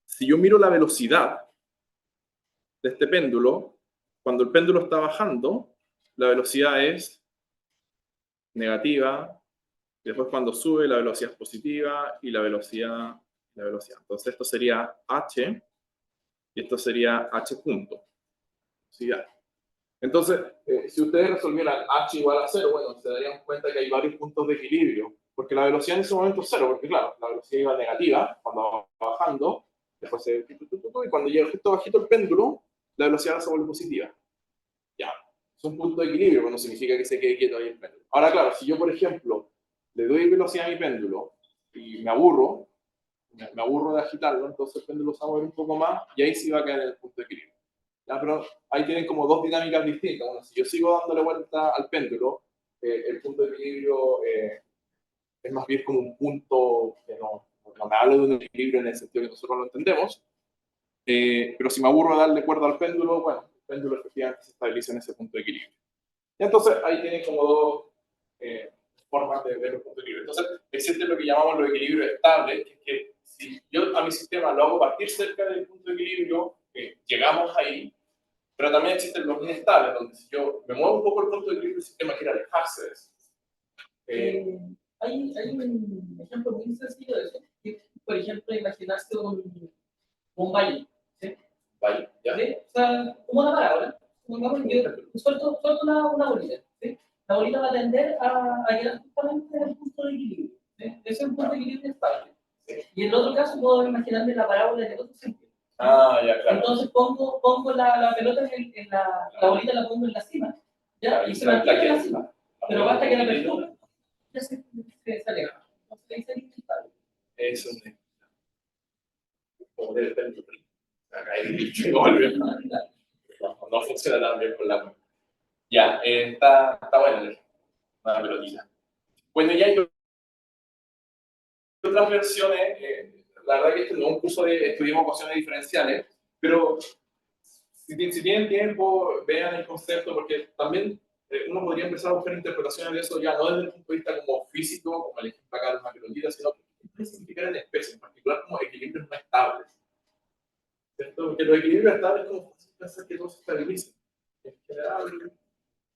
si yo miro la velocidad de este péndulo, cuando el péndulo está bajando, la velocidad es negativa, y después cuando sube la velocidad es positiva y la velocidad. Entonces esto sería h y esto sería h punto. ¿Sí? Entonces, si ustedes resolvieran h igual a 0, bueno, se darían cuenta que hay varios puntos de equilibrio, porque la velocidad en ese momento es 0, porque claro, la velocidad iba negativa cuando va bajando, después y cuando llega justo bajito el péndulo, la velocidad se vuelve positiva. Ya, es un punto de equilibrio, pero no significa que se quede quieto ahí el péndulo. Ahora, claro, si yo, por ejemplo, le doy velocidad a mi péndulo y me aburro de agitarlo, entonces el péndulo se va a mover un poco más y ahí sí va a caer en el punto de equilibrio. ¿Ya? Pero ahí tienen como dos dinámicas distintas. Bueno, si yo sigo dándole vuelta al péndulo, el punto de equilibrio es más bien como un punto que no me hablo de un equilibrio en el sentido que nosotros lo entendemos, pero si me aburro de darle cuerda al péndulo, bueno, el péndulo efectivamente se estabiliza en ese punto de equilibrio. Y entonces ahí tienen como dos formas de ver los puntos de equilibrio. Entonces existe lo que llamamos los equilibrios estables, que es que si yo a mi sistema lo hago partir cerca del punto de equilibrio, llegamos ahí, pero también existen los inestables, donde si yo me muevo un poco el punto de equilibrio, el sistema quiere alejarse de eso. Hay un ejemplo muy sencillo de eso, que por ejemplo imaginarse un valle, ¿sí? Valle, ¿ya? ¿Sí? O sea, como una parábola, yo suelto una bolita, ¿sí? La bolita va a tender a llegar justamente al punto de equilibrio, ¿sí? Ese es un punto de equilibrio estable. ¿Sí? Y en el otro caso puedo imaginarme la parábola en el otro sentido. Ya, claro. Entonces pongo la pelota en la bolita la pongo en la cima, ¿ya? Claro, Y se mantiene en la cima. Pero basta que la apertura ya se aleja. Entonces ahí sería inestable. Eso es como del péndulo. Acá hay dicho, no funciona tan bien con la. Ya, está buena la pelotita. Bueno, ya hay otras versiones. La verdad que este no es un curso de estudiar ecuaciones diferenciales, pero si tienen tiempo, vean el concepto, porque también uno podría empezar a buscar interpretaciones de eso ya no desde el punto de vista como físico, como el ejemplo acá de una pelotita, sino que puede significar en especie, en particular como equilibrios no estables. ¿Cierto? Porque los equilibrios estables es como fácil pensar que todo se estabiliza. En general,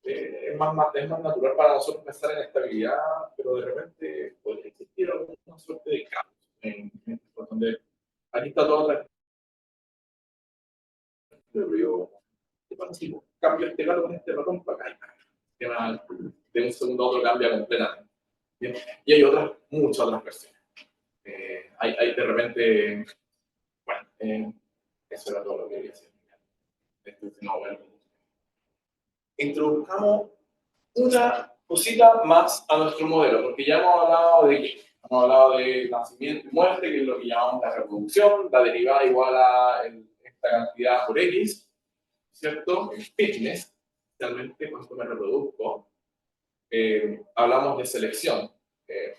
es más natural para nosotros pensar en estabilidad, pero de repente podría existir alguna suerte de cambio. Donde aquí está toda otra. Pero yo, ¿qué pasa si cambio este gato con este ratón para acá? De un segundo a otro cambia completamente. ¿Bien? Y hay muchas otras versiones. Hay de repente, bueno, eso era todo lo que quería decir. Bueno. Introduzcamos una cosita más a nuestro modelo, porque ya hemos hablado de nacimiento y muerte, que es lo que llamamos la reproducción, la derivada igual a esta cantidad por X, ¿cierto? El fitness. inicialmente cuando me reproduzco, hablamos de selección.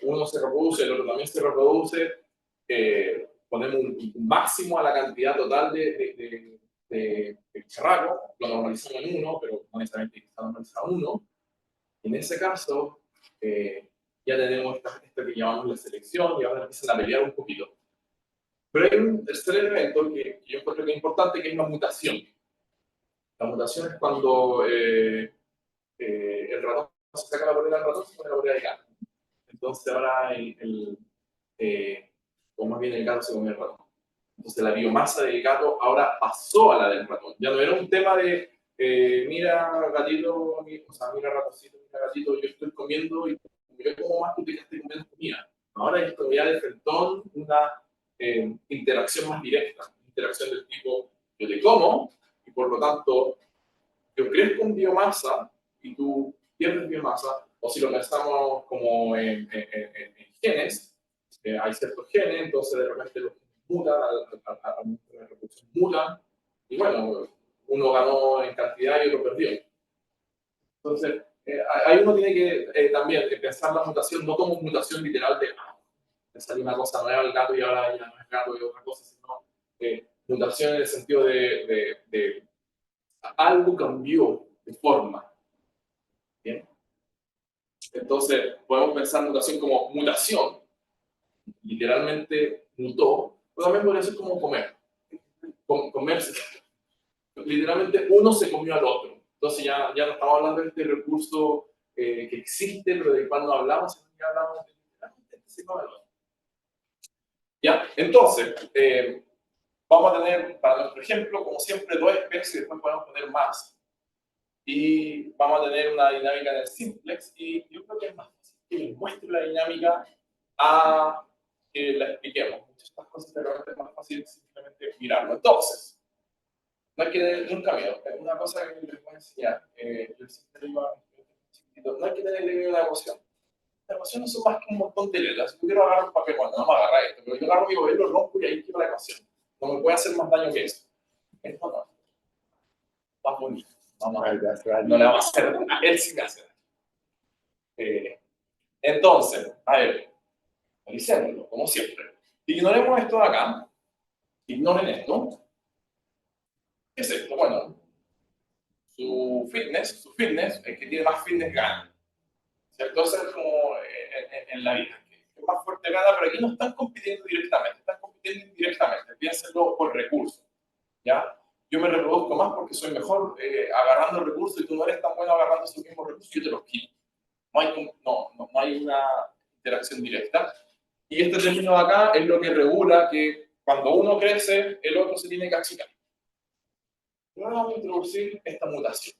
Uno se reproduce, el otro también se reproduce, ponemos un máximo a la cantidad total de bicharracos, lo normalizamos en 1, pero no necesariamente está normalizado en 1. En ese caso, ya tenemos esto que llamamos la selección y ahora empiezan a pelear un poquito. Pero hay un tercer elemento que yo encuentro que es importante, que es la mutación. La mutación es cuando el ratón se saca la polera del ratón, se pone la polera de gato. Entonces ahora o más bien el gato se comió el ratón. Entonces la biomasa del gato ahora pasó a la del ratón. Ya no era un tema de mira gatito, o sea, mira ratoncito, mira gatito, yo estoy comiendo y yo como más, tú te quedaste comiendo comida. Ahora esto ya de frentón una interacción más directa, interacción del tipo yo te como y por lo tanto yo crezco en biomasa y tú pierdes biomasa, o si lo pensamos como en genes, hay ciertos genes, entonces de repente los mutan, la reproducción mutan, y bueno, uno ganó en cantidad y otro perdió. Entonces, ahí uno tiene que también pensar la mutación no como mutación literal de salió una cosa nueva al gato y ahora ya no es gato y otra cosa, sino mutación en el sentido de algo cambió de forma. ¿Bien? Entonces, podemos pensar mutación como mutación, literalmente mutó, pero también podría ser como comer. Comerse. Literalmente uno se comió al otro. Entonces ya no estamos hablando de este recurso que existe, pero del cual no hablamos, sino que hablamos de literalmente se come al otro. Ya, entonces, vamos a tener, para nuestro ejemplo, como siempre, 2 especies, y después podemos poner más. Y vamos a tener una dinámica en el simplex, y yo creo que es más fácil que les muestre la dinámica a que la expliquemos. Muchas de estas cosas de repente es más fácil simplemente mirarlo. Entonces, no hay que tener nunca miedo. Es una cosa que les voy a enseñar. Yo siempre digo a mis chiquititos, no hay que tener miedo a la ecuación. Las ecuaciones son más que un montón de letras. Si yo quiero agarrar un papel, bueno, no me agarra esto, pero yo agarro mi papel, lo rompo y ahí quiero la ecuación. No me puede hacer más daño que eso. Esto no. Más bonito. Vamos a ver. No le vamos a hacer a él sí me hace daño. Entonces, a ver, analicémoslo, como siempre. Ignoremos esto de acá. Ignoren esto. ¿Qué es esto? Bueno, su fitness, el que tiene más fitness gana. ¿Cierto? Eso es como en la vida. El más fuerte gana, pero aquí no están compitiendo directamente, están compitiendo indirectamente. Piénsenlo por recursos. ¿Ya? Yo me reproduzco más porque soy mejor agarrando recursos y tú no eres tan bueno agarrando esos mismos recursos y yo te los quito. No hay una interacción directa. Y este término de acá es lo que regula que cuando uno crece, el otro se tiene que achicar. Y ahora vamos a introducir esta mutación.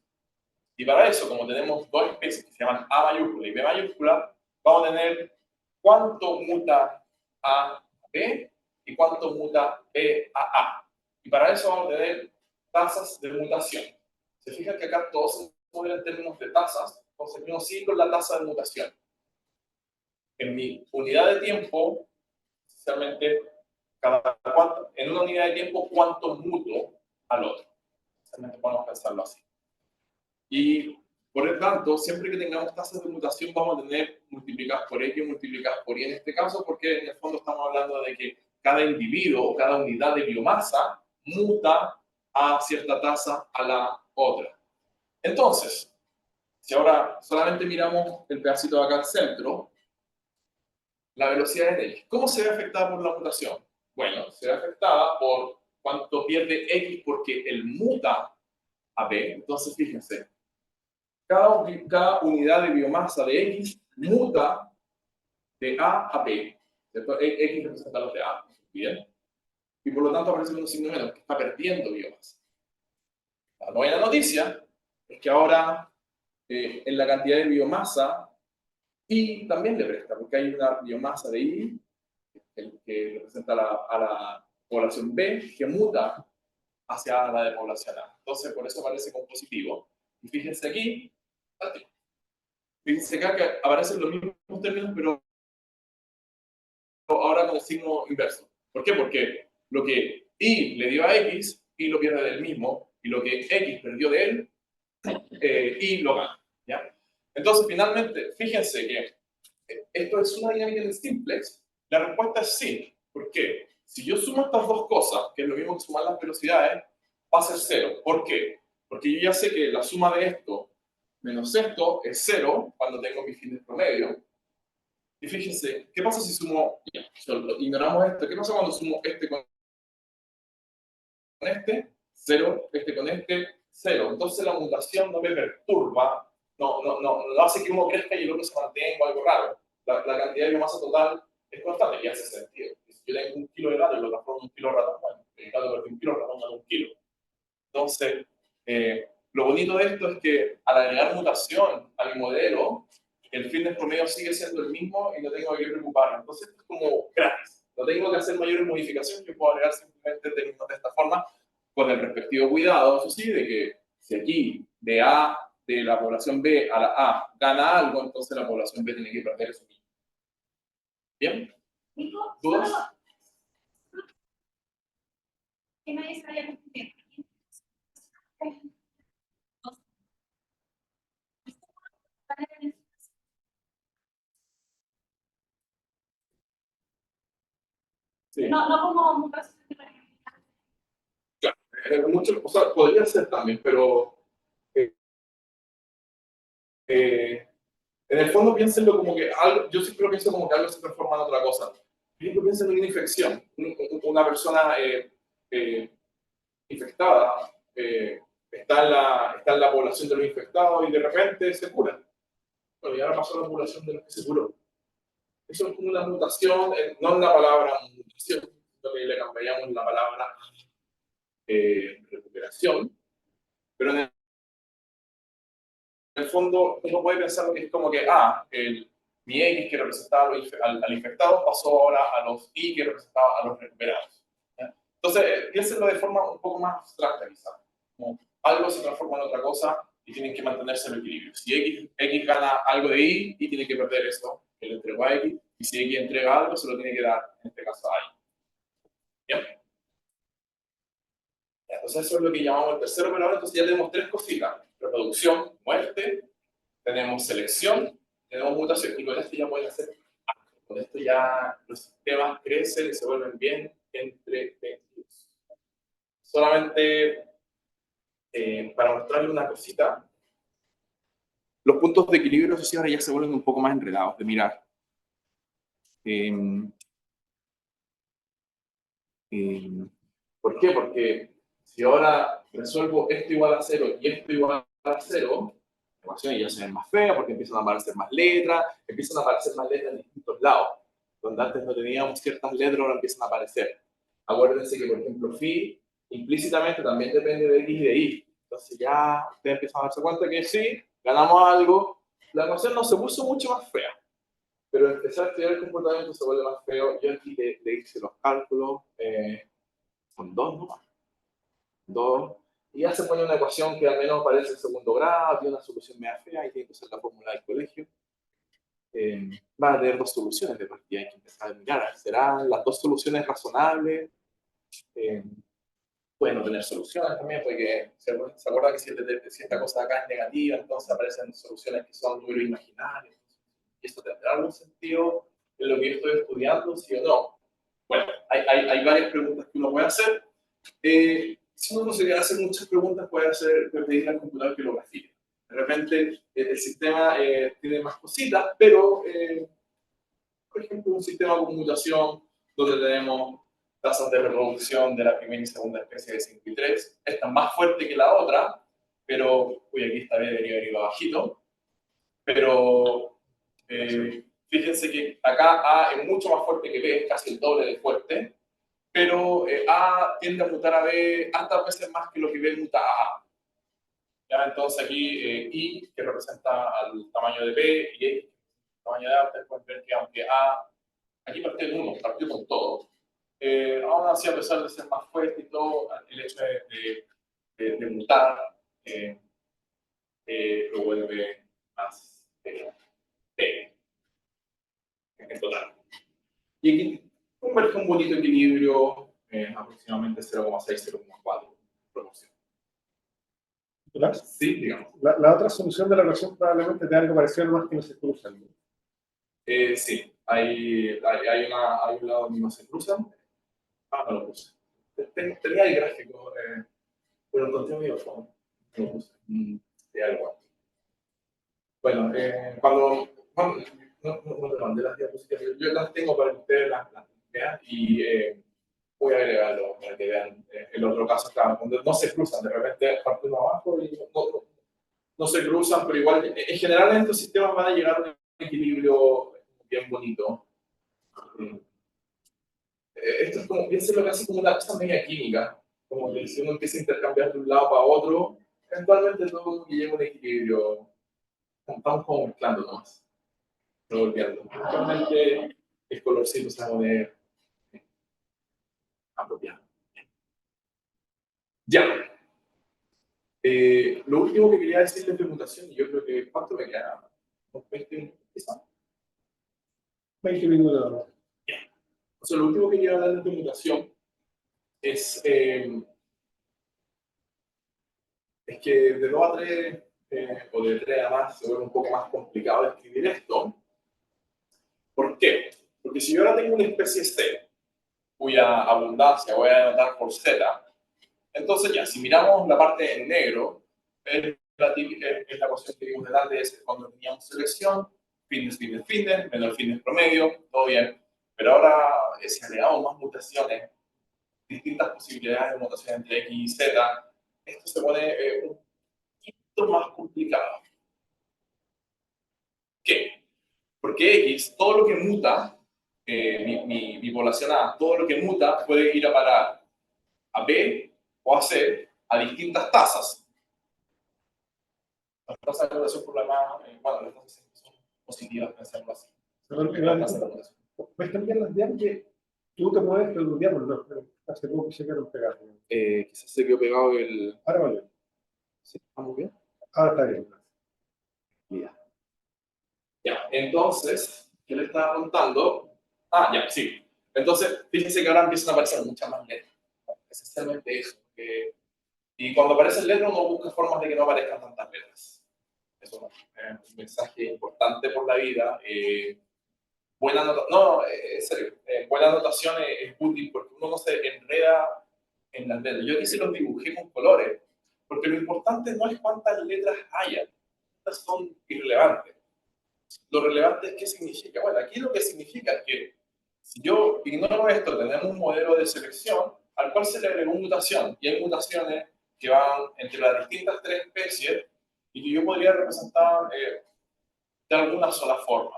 Y para eso, como tenemos 2 especies que se llaman A mayúscula y B mayúscula, vamos a tener cuánto muta A B y cuánto muta B a A. Y para eso vamos a tener tasas de mutación. Se fijan que acá todos se mueven en términos de tasas, entonces yo sigo con la tasa de mutación. En mi unidad de tiempo, esencialmente, en una unidad de tiempo, ¿cuánto muto al otro? Esencialmente podemos pensarlo así. Y por lo tanto, siempre que tengamos tasas de mutación, vamos a tener multiplicadas por X, multiplicadas por Y en este caso, porque en el fondo estamos hablando de que cada individuo o cada unidad de biomasa muta a cierta tasa a la otra. Entonces, si ahora solamente miramos el pedacito de acá al centro, la velocidad de X, ¿cómo se ve afectada por la mutación? Bueno, se ve afectada por cuánto pierde X porque él muta a B. Entonces, fíjense, cada unidad de biomasa de X muta de A a B. ¿Cierto? X representa los de A. Bien. Y por lo tanto aparece un signo menos, que está perdiendo biomasa. La buena noticia es que ahora en la cantidad de biomasa Y también le presta, porque hay una biomasa de I que representa a la población B que muta hacia la de población A. Entonces, por eso aparece como positivo. Y fíjense aquí, fíjense acá que aparecen los mismos términos, pero ahora con el signo inverso. ¿Por qué? Porque lo que Y le dio a X, Y lo pierde del mismo, y lo que X perdió de él, y lo gana, ¿ya? Entonces, finalmente, fíjense que esto es una dinámica de simplex. La respuesta es sí. ¿Por qué? Si yo sumo estas dos cosas, que es lo mismo que sumar las velocidades, va a ser 0. ¿Por qué? Porque yo ya sé que la suma de esto menos esto es 0 cuando tengo mi fin de promedio. Y fíjense, ¿qué pasa si sumo, ya, ignoramos esto, ¿qué pasa cuando sumo este con este? 0, este con este, 0. Entonces la mutación no me perturba, no hace que uno crezca y el otro se mantenga o algo raro. La cantidad de biomasa total es constante y hace sentido. Si yo tengo 1 kilo de gato y lo transformo en 1 kilo de ratón, bueno, el gato pierde 1 kilo, el ratón gana 1 kilo. Entonces, lo bonito de esto es que al agregar mutación a mi modelo, el fitness promedio sigue siendo el mismo y no tengo que preocuparme. Entonces, esto es como gratis. No tengo que hacer mayores modificaciones, yo puedo agregar simplemente términos de esta forma, con el respectivo cuidado, eso sí, de que si aquí de A, de la población B a la A, gana algo, entonces la población B tiene que perder eso mismo. ¿Bien? Nico, ¿Dudas? solo que nadie se vaya a confundir. Sí. No como mutación de Mucho, o sea, podría ser también, pero en el fondo piénsenlo como que algo, yo siempre lo pienso como que algo se transforma en otra cosa. Yo pienso en una infección, una persona infectada está en la población de los infectados y de repente se cura. Bueno, y ahora pasó a la población de los que se curó. Eso es como una mutación, no en la palabra mutación, sino que le cambiaríamos la palabra recuperación, pero en el fondo uno puede pensar que es como que, mi X que representaba al infectado pasó ahora a los Y que representaba a los recuperados. ¿Ya? Entonces, piénsenlo de forma un poco más abstracta quizás. Como algo se transforma en otra cosa y tienen que mantenerse en equilibrio. Si X gana algo de Y, Y tiene que perder eso que le entregó a X, y si X entrega algo, se lo tiene que dar, en este caso, a Y. ¿Bien? Entonces eso es lo que llamamos el tercer operador. Entonces ya tenemos 3 cositas: reproducción, muerte, tenemos selección, tenemos mutación, y con esto ya pueden hacer, con esto ya los sistemas crecen y se vuelven bien entretenidos. Solamente para mostrarle una cosita, los puntos de equilibrio social ahora ya se vuelven un poco más enredados de mirar. ¿Por qué? Porque si ahora resuelvo esto igual a 0 y esto igual a 0, la ecuación ya se ve más fea porque empiezan a aparecer más letras en distintos lados. Donde antes no teníamos ciertas letras, ahora empiezan a aparecer. Acuérdense que, por ejemplo, phi implícitamente también depende de x y de y. Entonces ya ustedes empiezan a darse cuenta que sí, ganamos algo, la ecuación no se puso mucho más fea. Pero empezar a estudiar el comportamiento se vuelve más feo. Yo aquí le hice los cálculos, son 2 nomás. 2. Y ya se pone una ecuación que al menos parece en segundo grado, tiene una solución media fea y tiene que usar la fórmula del colegio. Van a tener 2 soluciones de partida, hay que empezar a mirar. ¿Serán las 2 soluciones razonables? Pueden no tener soluciones también, porque se acuerda que si esta cosa de acá es negativa, entonces aparecen soluciones que son números imaginarios. ¿Y esto tendrá algún sentido en lo que yo estoy estudiando, sí o no? Bueno, hay varias preguntas que uno puede hacer. Si uno no se quiere hacer muchas preguntas, puede pedirle al computador que lo grafique. De repente, el sistema tiene más cositas, pero, por ejemplo, un sistema con mutación, donde tenemos tasas de reproducción de la primera y segunda especie de 5 y 3. Esta es más fuerte que la otra, pero, uy, aquí está debería haber ido bajito, pero fíjense que acá A es mucho más fuerte que B, es casi el doble de fuerte, pero A tiende a mutar a B hasta veces más que lo que B muta a A. ¿Ya? Entonces aquí I, que representa al tamaño de B, y X, el tamaño de A, ustedes pueden ver que aunque A, aquí partió en 1, partió con todo, aún así, a pesar de ser más fuerte y todo, el hecho de mutar lo vuelve más P en total. Y aquí converge un bonito equilibrio, aproximadamente 0,6-0,4 proporción. Nicolás, Sí, digamos. la otra solución de la ecuación probablemente te da algo parecido, nomás que no se cruzan, ¿no? Sí, hay un lado donde no se cruzan. Ah, no lo puse. Tenía el gráfico, pero encontré medio fondo. No lo puse. De algo. Bueno, cuando no te mandé las diapositivas, yo las tengo para que ustedes las vean y voy a agregarlo para que vean el otro caso, claro, donde no se cruzan, de repente parte uno abajo y no se cruzan, pero igual, en general en estos sistemas van a llegar a un equilibrio bien bonito. Esto es como, piénselo casi como una cosa media química, como que si uno empieza a intercambiar de un lado para otro, eventualmente todo llega a un equilibrio, estamos como mezclando nomás, revolviendo. Eventualmente el colorcito se va a poner apropiado. Ya. Lo último que quería decirles de mutación, y yo creo que, ¿cuánto me queda? ¿Unos 20 minutos quizá? 20 minutos. O sea, lo último que quiero hablar de mutación es que de 2 a 3 o de 3 a más se vuelve un poco más complicado escribir esto. ¿Por qué? Porque si yo ahora tengo una especie C, cuya abundancia voy a anotar por Z, entonces ya, si miramos la parte en negro, es la cuestión que vimos delante, es cuando teníamos selección, fitness, menor fitness promedio, todo bien. Pero ahora, si agregamos más mutaciones, distintas posibilidades de mutación entre X y Z, esto se pone un poquito más complicado. ¿Qué? Porque X, todo lo que muta, mi población A, todo lo que muta puede ir a parar a B o a C a distintas tasas. Las tasas de mutación por la más, bueno, las tasas son positivas, pensarlo así. Puedes cambiar las diapositivas que tú te mueves, pero los diapositivas no, pero hace poco que se quedaron pegados. Quizás se quedó pegado el... Ahora vale. ¿Sí? ¿Estamos bien? Ahora está bien. Ya, entonces, ¿qué le estaba contando? Ah, ya, sí. Entonces, fíjense que ahora empiezan a aparecer muchas más letras. Esencialmente eso. Y cuando aparecen letras, uno busca formas de que no aparezcan tantas letras. Eso es un mensaje importante por la vida. Buena anotación, no, en serio, buena anotación es útil porque uno no se enreda en las letras. Yo aquí se los dibujé con colores, porque lo importante no es cuántas letras haya, estas son irrelevantes. Lo relevante es qué significa. Bueno, aquí lo que significa es que si yo ignoro esto, tenemos un modelo de selección al cual se le agregó mutación, y hay mutaciones que van entre las distintas 3 especies y que yo podría representar de alguna sola forma.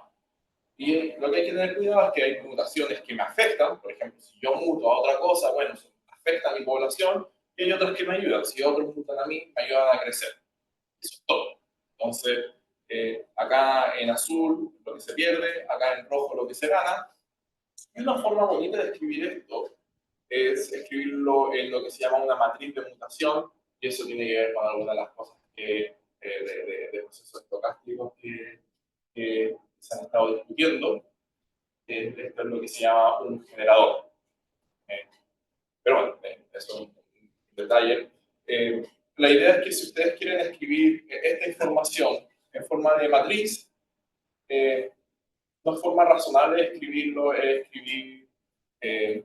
Y lo que hay que tener cuidado es que hay mutaciones que me afectan, por ejemplo, si yo muto a otra cosa, bueno, eso afecta a mi población, y hay otras que me ayudan. Si otros mutan a mí, me ayudan a crecer. Eso es todo. Entonces, acá en azul lo que se pierde, acá en rojo lo que se gana. Y una forma bonita de escribir esto es escribirlo en lo que se llama una matriz de mutación, y eso tiene que ver con algunas de las cosas de procesos estocásticos que se han estado discutiendo. Esto es lo que se llama un generador. Pero bueno, eso es un detalle. La idea es que si ustedes quieren escribir esta información en forma de matriz, una forma razonable de escribirlo es escribir,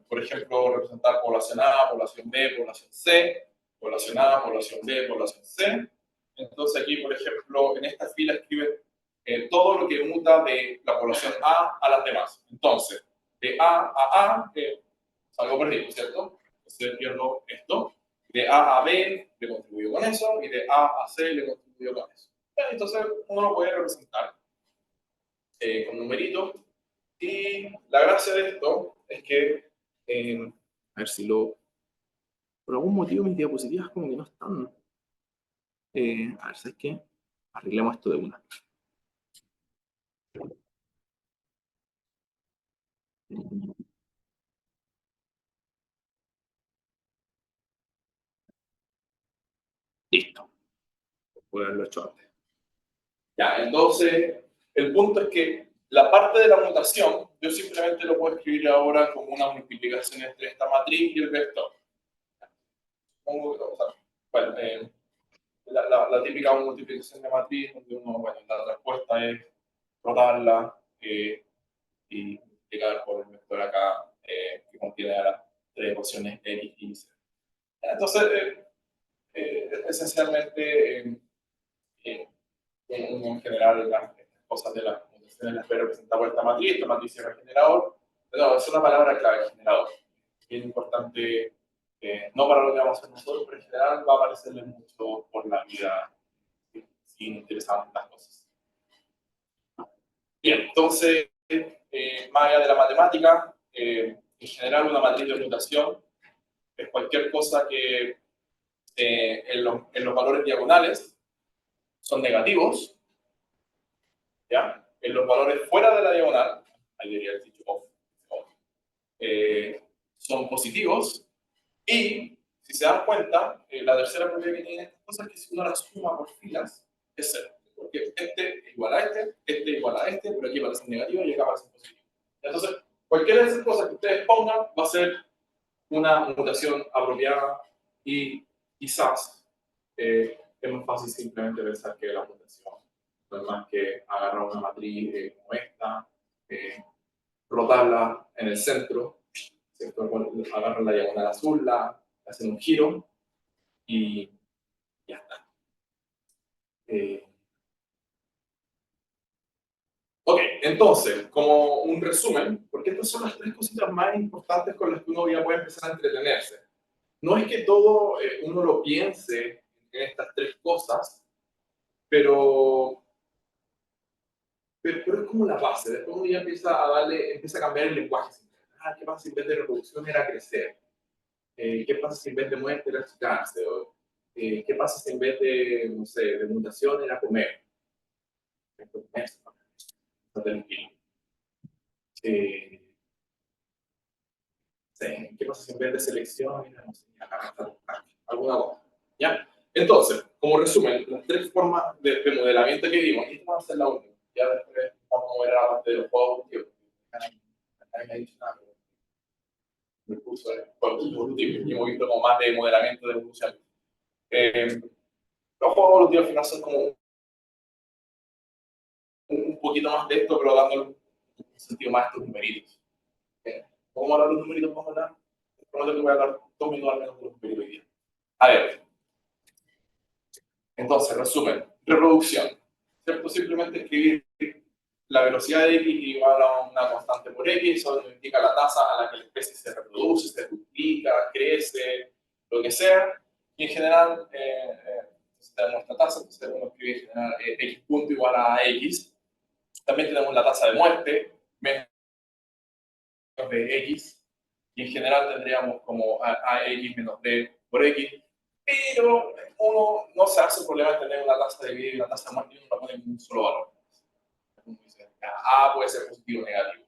por ejemplo, representar población A, población B, población C, población A, población B, población C. Entonces aquí, por ejemplo, en esta fila escriben todo lo que muta de la población A a las demás. Entonces, de A a A, salgo perdido, ¿cierto? Entonces pierdo esto. De A a B le contribuyo con eso, y de A a C le contribuyo con eso. Entonces uno lo puede representar con numeritos. Y la gracia de esto es que, a ver si por algún motivo mis diapositivas como que no están. A ver, ¿sabes qué? Arreglemos esto de una. Listo. Voy a haberlo hecho antes. Ya, entonces, el punto es que la parte de la mutación, yo simplemente lo puedo escribir ahora como una multiplicación entre esta matriz y el vector. Bueno, la típica multiplicación de matriz, donde uno, bueno, la respuesta es rotarla y multiplicar por el vector acá, que contiene ahora tres ecuaciones x y z. Entonces, esencialmente, en general, las cosas de las mutaciones las voy a representar por esta matriz es el generador. No, es una palabra clave, generador. Es importante, no para lo que vamos a hacer nosotros, pero en general va a aparecerle mucho por la vida si interesamos estas cosas. Bien, entonces, más allá de la matemática, en general una matriz de mutación es cualquier cosa que en los valores diagonales son negativos, ¿ya? En los valores fuera de la diagonal, ahí diría el dicho off, son positivos, y si se dan cuenta, la tercera propiedad que tiene estas cosas es que si uno las suma por filas, es cero. Porque este es igual a este es igual a este, pero aquí aparece negativo y acá aparece positivo. Entonces, cualquiera de esas cosas que ustedes pongan va a ser una mutación apropiada y quizás es más fácil simplemente pensar que la mutación no es más que agarrar una matriz como esta, rotarla en el centro, ¿cierto? Agarran la diagonal azul, hacen un giro y ya está. Ok, entonces, como un resumen, porque estas son las tres cositas más importantes con las que uno ya puede empezar a entretenerse. No es que todo uno lo piense en estas tres cosas, pero es como la base. Después uno ya empieza a cambiar el lenguaje. ¿Qué pasa si en vez de reproducción era crecer? ¿Qué pasa si en vez de muerte era achicarse? ¿Qué pasa si en vez de, no sé, de mutación era comer? ¿Qué pasa si en vez de selección era, no sé, alguna cosa? ¿Ya? Entonces, como resumen, las tres formas de modelamiento que vimos, y esta va a ser la última. Ya después vamos a mover a la parte de los juegos evolutivos. El curso de juegos evolutivos y hemos visto como más de modelamiento de evolución. Los juegos evolutivos al final son como un poquito más de esto, pero dándole un sentido más a estos numeritos. ¿Cómo hablar de los numeritos? Vamos a hablar. Prometo que voy a hablar 2 minutos al menos de los numeritos hoy día. A ver. Entonces, resumen. Reproducción. ¿Cierto? Simplemente escribir la velocidad de x igual a una constante por x, eso nos indica la tasa a la que la especie se reproduce, se duplica, crece, lo que sea. Y en general, tenemos esta tasa, entonces podemos escribir en general x punto igual a x. También tenemos la tasa de muerte, menos de x, y en general tendríamos como ax menos d por x, pero uno no se hace problema de tener una tasa de vida y una tasa de muerte y uno la pone en un solo valor. A puede ser positivo o negativo.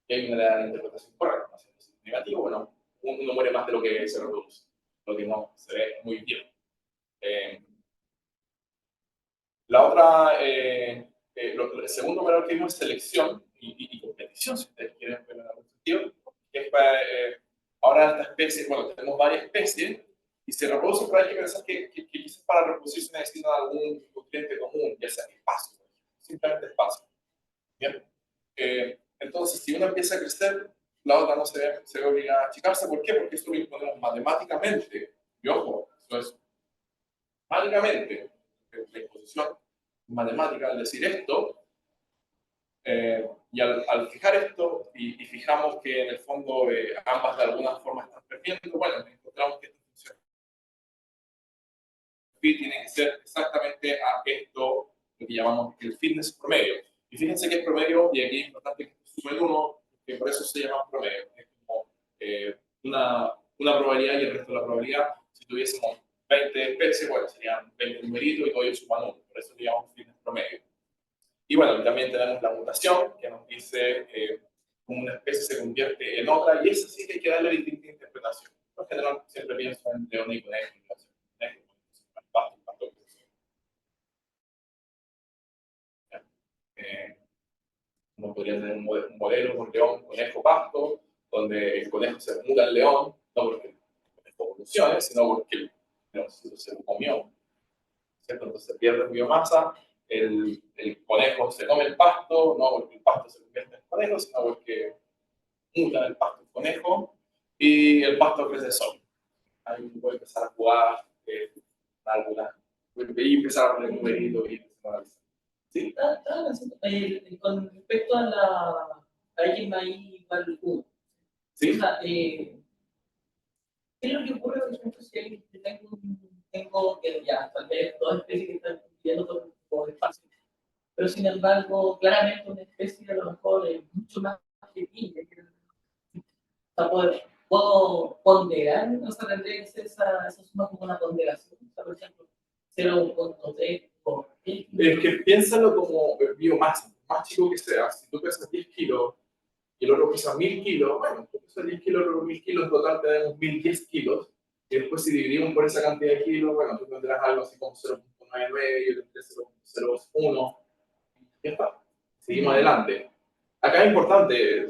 Y hay una interpretación correcta. Si es negativo, bueno, uno muere más de lo que se reproduce, lo que no se ve muy bien. La otra, el segundo valor que vimos es selección y competición, si ustedes quieren ver en algún sentido, que es para, ahora esta especie, bueno, tenemos varias especies y se reproducen, pero hay que pensar que quizás para reproducirse necesitan algún nutriente común, ya sea espacio, simplemente espacio. Bien. Entonces, si una empieza a crecer, la otra no se ve obligada a achicarse. ¿Por qué? Porque eso lo imponemos matemáticamente. Y ojo, eso es matemáticamente, la imposición matemática al decir esto, y al fijar esto, y fijamos que en el fondo ambas de alguna forma están perdiendo, bueno, encontramos que esta función phi tiene que ser exactamente a esto, lo que llamamos el fitness promedio. Y fíjense que es promedio, y aquí es importante que sumen uno, que por eso se llama promedio. Es como una probabilidad y el resto de la probabilidad. Si tuviésemos 20 especies, bueno, serían 20 numeritos y todos ellos suman uno. Por eso le llamamos fitness promedio. Y bueno, también tenemos la mutación, que nos dice cómo una especie se convierte en otra, y esa sí que hay que darle distinta interpretación. En general, siempre pienso en leones y conejos. Uno podría tener un modelo con león, conejo, pasto, donde el conejo se muda al león, no porque el conejo evolucione, sino porque el león se lo comió. ¿cierto? Entonces pierde biomasa, el conejo se come el pasto, no porque el pasto se convierte en conejo, sino porque muta el pasto en conejo y el pasto crece solo. Ahí uno puede empezar a jugar algunas, y empezar a poner numeritos y empezar a analizar. ¿Sí? Con respecto a la X más Y igual 1, ¿Sí? o sea, ¿qué es lo que ocurre, por ejemplo, si tengo que ya, tal vez dos especies que están compitiendo por espacio, pero sin embargo, claramente una especie a lo mejor es mucho más pequeña? O sea, puedo ponderar, o sea, tendría que ser esa suma como una ponderación, o sea, por ejemplo, 0.3 por Es que piénsalo como biomasa, más chico que sea, si tú pesas 10 kilos y el otro pesa 1000 kilos, bueno, tú pesas 10 kilos, los 1000 kilos en total tenemos 1010 kilos, y después si dividimos por esa cantidad de kilos, bueno, tú tendrás algo así como 0.99, yo tendré 0.01, ya está, seguimos adelante. Acá es importante,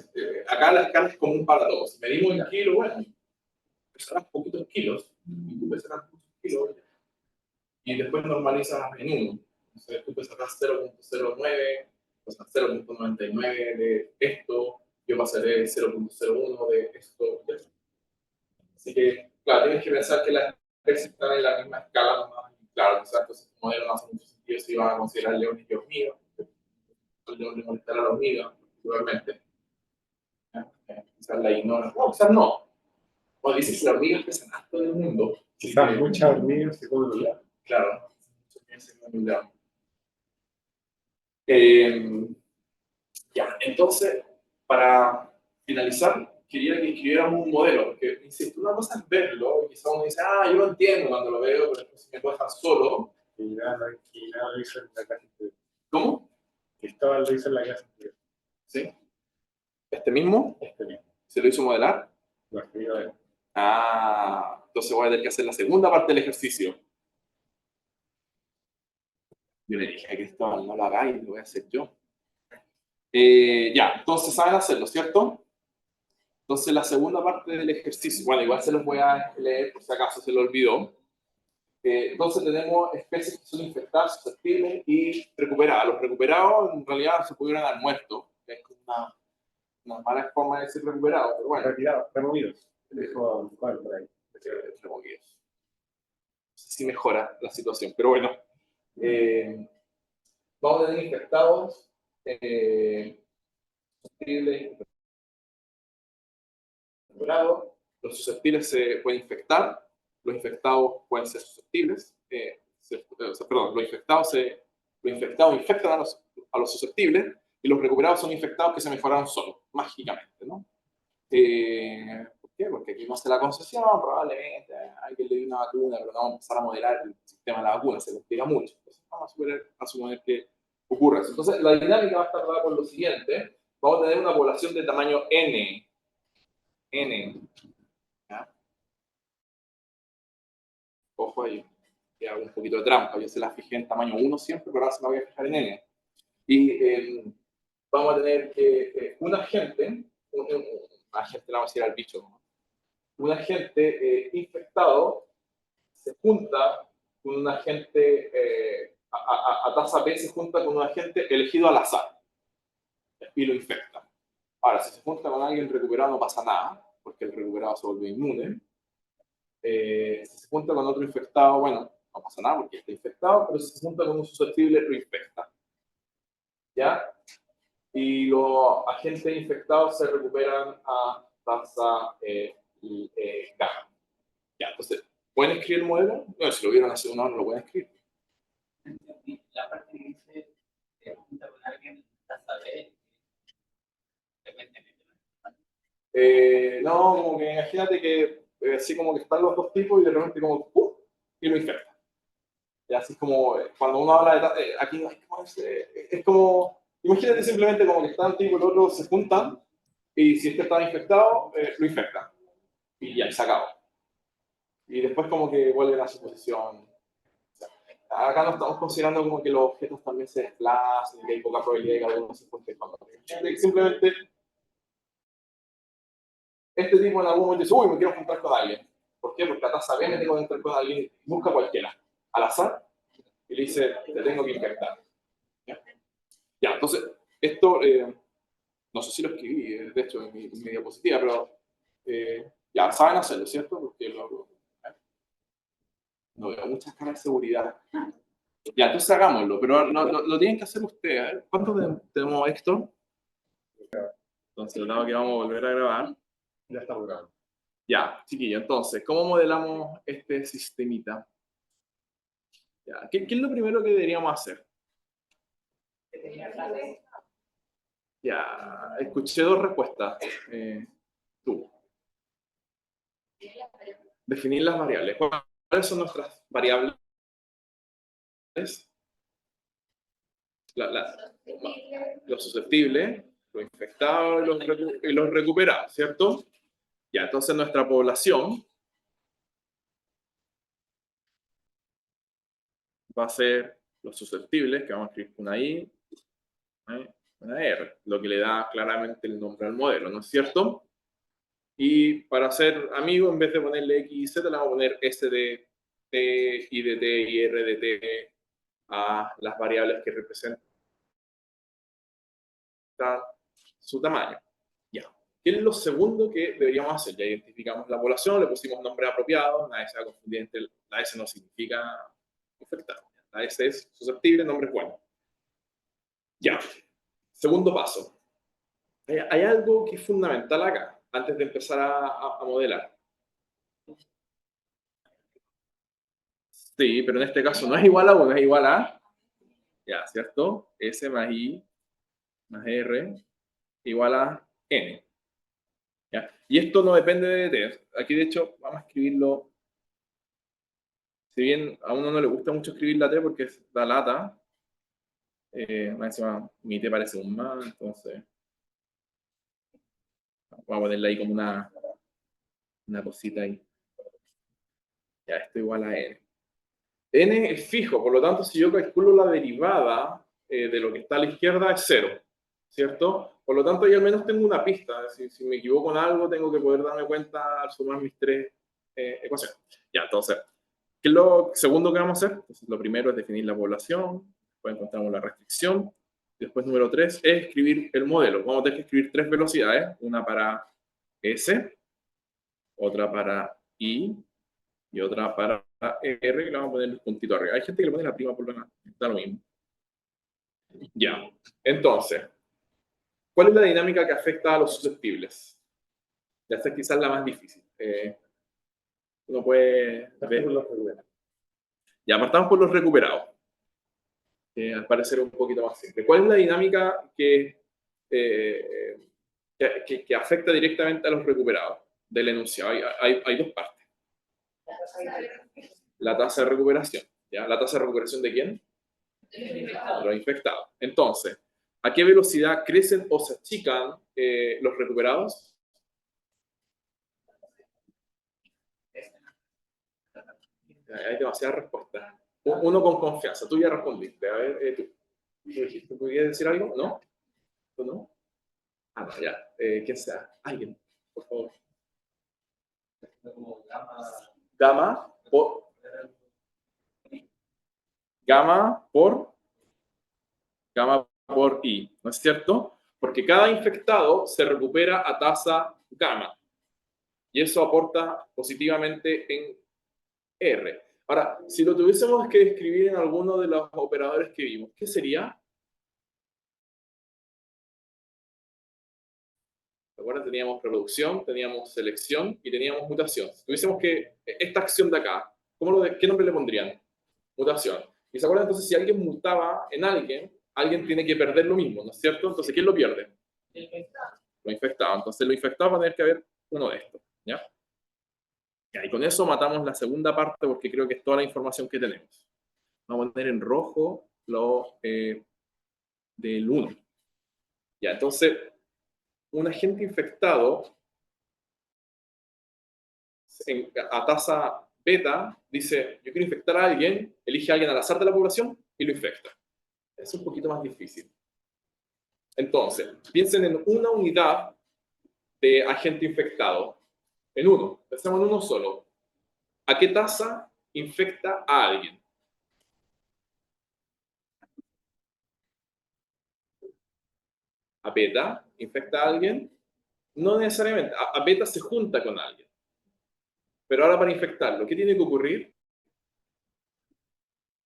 acá la escala es común para todos, si medimos en kilo, bueno, pesarás poquitos kilos, y tú pesarás muchos kilos, y después normalizas en 1. Entonces tú pesarás 0.09, pasas 0.99 de esto, yo pasaré 0.01 de esto. Así que, claro, tienes que pensar que las especies están en la misma escala nomás. Claro, quizás entonces tu modelo no hace mucho sentido si van a considerar leones y hormigas. El león le molestará a la hormiga, particularmente. Quizás la ignoran. No, quizás no. O dices que las hormigas pesan harto del mundo. Quizás muchas hormigas se comen ya. Claro, muchas hormigas se comen ya. Ya, entonces, para finalizar, quería que escribiéramos un modelo, porque, insisto, una cosa es verlo, y quizá uno dice, ah, yo lo entiendo cuando lo veo, pero después si me puedo dejar solo. Y nada lo hizo en la casa anterior. ¿Cómo? Cristóbal lo hizo en la casa anterior. ¿Sí? ¿Este mismo? Este mismo. ¿Se lo hizo modelar? Lo escribió él. Ah, entonces voy a tener que hacer la segunda parte del ejercicio. Yo le dije a Cristóbal, no lo hagáis, lo voy a hacer yo. Ya, entonces saben hacerlo, ¿cierto? Entonces, la segunda parte del ejercicio, bueno, igual se los voy a leer por si acaso se lo olvidó. Entonces, tenemos especies que son infectadas, susceptibles y recuperadas. Los recuperados, en realidad, se pudieran haber muerto. Es una mala forma de decir recuperados, pero bueno. Retirados, removidos. Dejó Juan por ahí. Removidos. No sé si mejora la situación, pero bueno. Vamos a tener infectados, susceptibles, recuperados. Los susceptibles se pueden infectar, los infectados pueden ser susceptibles, perdón, los infectados infectan a los susceptibles y los recuperados son infectados que se mejoraron solos, mágicamente, ¿no? ¿Por qué? Porque aquí no hace la concesión, probablemente alguien le dio una vacuna, pero no vamos a empezar a modelar el sistema de la vacuna, se complica mucho. Entonces, vamos a suponer que ocurre eso. Entonces, la dinámica va a estar dada por lo siguiente. Vamos a tener una población de tamaño N. ¿Ya? Ojo ahí, que hago un poquito de trampa. Yo se la fijé en tamaño 1 siempre, pero ahora se la voy a fijar en N. Y vamos a tener que un agente, le vamos a decir al bicho, ¿no? Un agente infectado se junta con un agente, a tasa B se junta con un agente elegido al azar y lo infecta. Ahora, si se junta con alguien recuperado no pasa nada, porque el recuperado se vuelve inmune. Si se junta con otro infectado, bueno, no pasa nada porque está infectado, pero si se junta con un susceptible, lo infecta. ¿Ya? Y los agentes infectados se recuperan a tasa gamma. Ya, entonces, ¿pueden escribir el modelo? No, si lo vieron hace una hora, no lo pueden escribir. La parte que dice junta con alguien, la sabe, No, como que imagínate que así como que están los dos tipos y de repente como ¡pum! Y lo infecta. Y así como cuando uno habla de aquí no hay que ponerse, es como, imagínate simplemente como que están un tipo y el otro se juntan y si este está infectado, lo infectan. Y ya, se acabó. Y después como que vuelven a su posición. Acá no estamos considerando como que los objetos también se desplacen, que hay poca probabilidad de que alguno se encuentre con otro. Simplemente este tipo en algún momento dice, uy, me quiero juntar con alguien. ¿Por qué? Porque a tasa B me tengo que encontrar con alguien, busca cualquiera. Al azar, y le dice, te tengo que infectar. Ya, entonces, esto, no sé si lo escribí, de hecho, en mi diapositiva, pero ya, saben hacerlo, ¿cierto? Porque no veo muchas caras de seguridad. Ya, entonces hagámoslo, pero lo tienen que hacer ustedes. ¿Eh? ¿Cuánto tenemos, Héctor? Entonces, dado que vamos a volver a grabar. Ya estamos grabando. Ya, chiquillo, entonces, ¿cómo modelamos este sistemita? Ya, ¿qué es lo primero que deberíamos hacer? Ya, escuché dos respuestas. Tú. Definir las variables. ¿Cuáles son nuestras variables? Lo susceptible, lo infectado y los recuperados, ¿cierto? Ya, entonces nuestra población va a ser los susceptibles, que vamos a escribir una I, una R, lo que le da claramente el nombre al modelo, ¿no es cierto? Y para ser amigo, en vez de ponerle X y Z, le vamos a poner S de T, I de T y R de T a las variables que representan su tamaño. Ya. ¿Qué es lo segundo que deberíamos hacer? Ya identificamos la población, le pusimos nombres apropiados, nadie se va a confundir entre la S no significa infectado. La S es susceptible, nombre es bueno. Ya. Segundo paso. Hay algo que es fundamental acá, antes de empezar a modelar. Sí, pero en este caso no es igual a 1, es igual a, ya, ¿cierto? S más I más R igual a N. ¿Ya? Y esto no depende de T. Aquí, de hecho, vamos a escribirlo. Si bien a uno no le gusta mucho escribir la T porque da lata, más encima mi T parece un más, entonces vamos a ponerle ahí como una cosita ahí. Ya, esto igual a N. N es fijo, por lo tanto, si yo calculo la derivada de lo que está a la izquierda, es 0, ¿cierto? Por lo tanto, yo al menos tengo una pista. Si me equivoco en algo, tengo que poder darme cuenta al sumar mis tres ecuaciones. Ya, entonces, ¿qué es lo segundo que vamos a hacer? Entonces, lo primero es definir la población, después encontramos la restricción, y después número 3 es escribir el modelo. Vamos a tener que escribir 3 velocidades, una para S, otra para I, y otra para R, que le vamos a poner el puntito arriba. Hay gente que le pone la prima por la da lo mismo. Ya, entonces, ¿cuál es la dinámica que afecta a los susceptibles? Ya esta es quizás la más difícil. Uno puede ver. Ya, partamos por los recuperados. Al parecer un poquito más simple. ¿Cuál es la dinámica que afecta directamente a los recuperados del enunciado? Hay dos partes. La tasa de recuperación. ¿Ya? ¿La tasa de recuperación de quién? Los infectados. Entonces, ¿a qué velocidad crecen o se achican los recuperados? Hay demasiadas respuestas. Uno con confianza. Tú ya respondiste. A ver, ¿tú quieres decir algo? ¿No? ¿Tú no? Ah, no, ya. ¿Quién sea? Alguien, por favor. Gamma por... Gamma por I, ¿no es cierto? Porque cada infectado se recupera a tasa gamma. Y eso aporta positivamente en R. Ahora, si lo tuviésemos que escribir en alguno de los operadores que vimos, ¿qué sería? ¿Recuerdan? Teníamos reproducción, teníamos selección y teníamos mutación. Si tuviésemos que, esta acción de acá, ¿qué nombre le pondrían? Mutación. Y se acuerdan entonces, si alguien mutaba en alguien, alguien tiene que perder lo mismo, ¿no es cierto? Entonces, ¿quién lo pierde? Lo infectado. Entonces, lo infectado va a tener que haber uno de estos, ¿ya? Y con eso matamos la segunda parte porque creo que es toda la información que tenemos. Vamos a poner en rojo lo del 1. Ya, entonces, un agente infectado a tasa beta dice, yo quiero infectar a alguien, elige a alguien al azar de la población y lo infecta. Es un poquito más difícil. Entonces, piensen en una unidad de agente infectado. En uno, pensemos en uno solo. ¿A qué tasa infecta a alguien? a beta, infecta a alguien, no necesariamente, a beta se junta con alguien. Pero ahora para infectarlo, ¿qué tiene que ocurrir?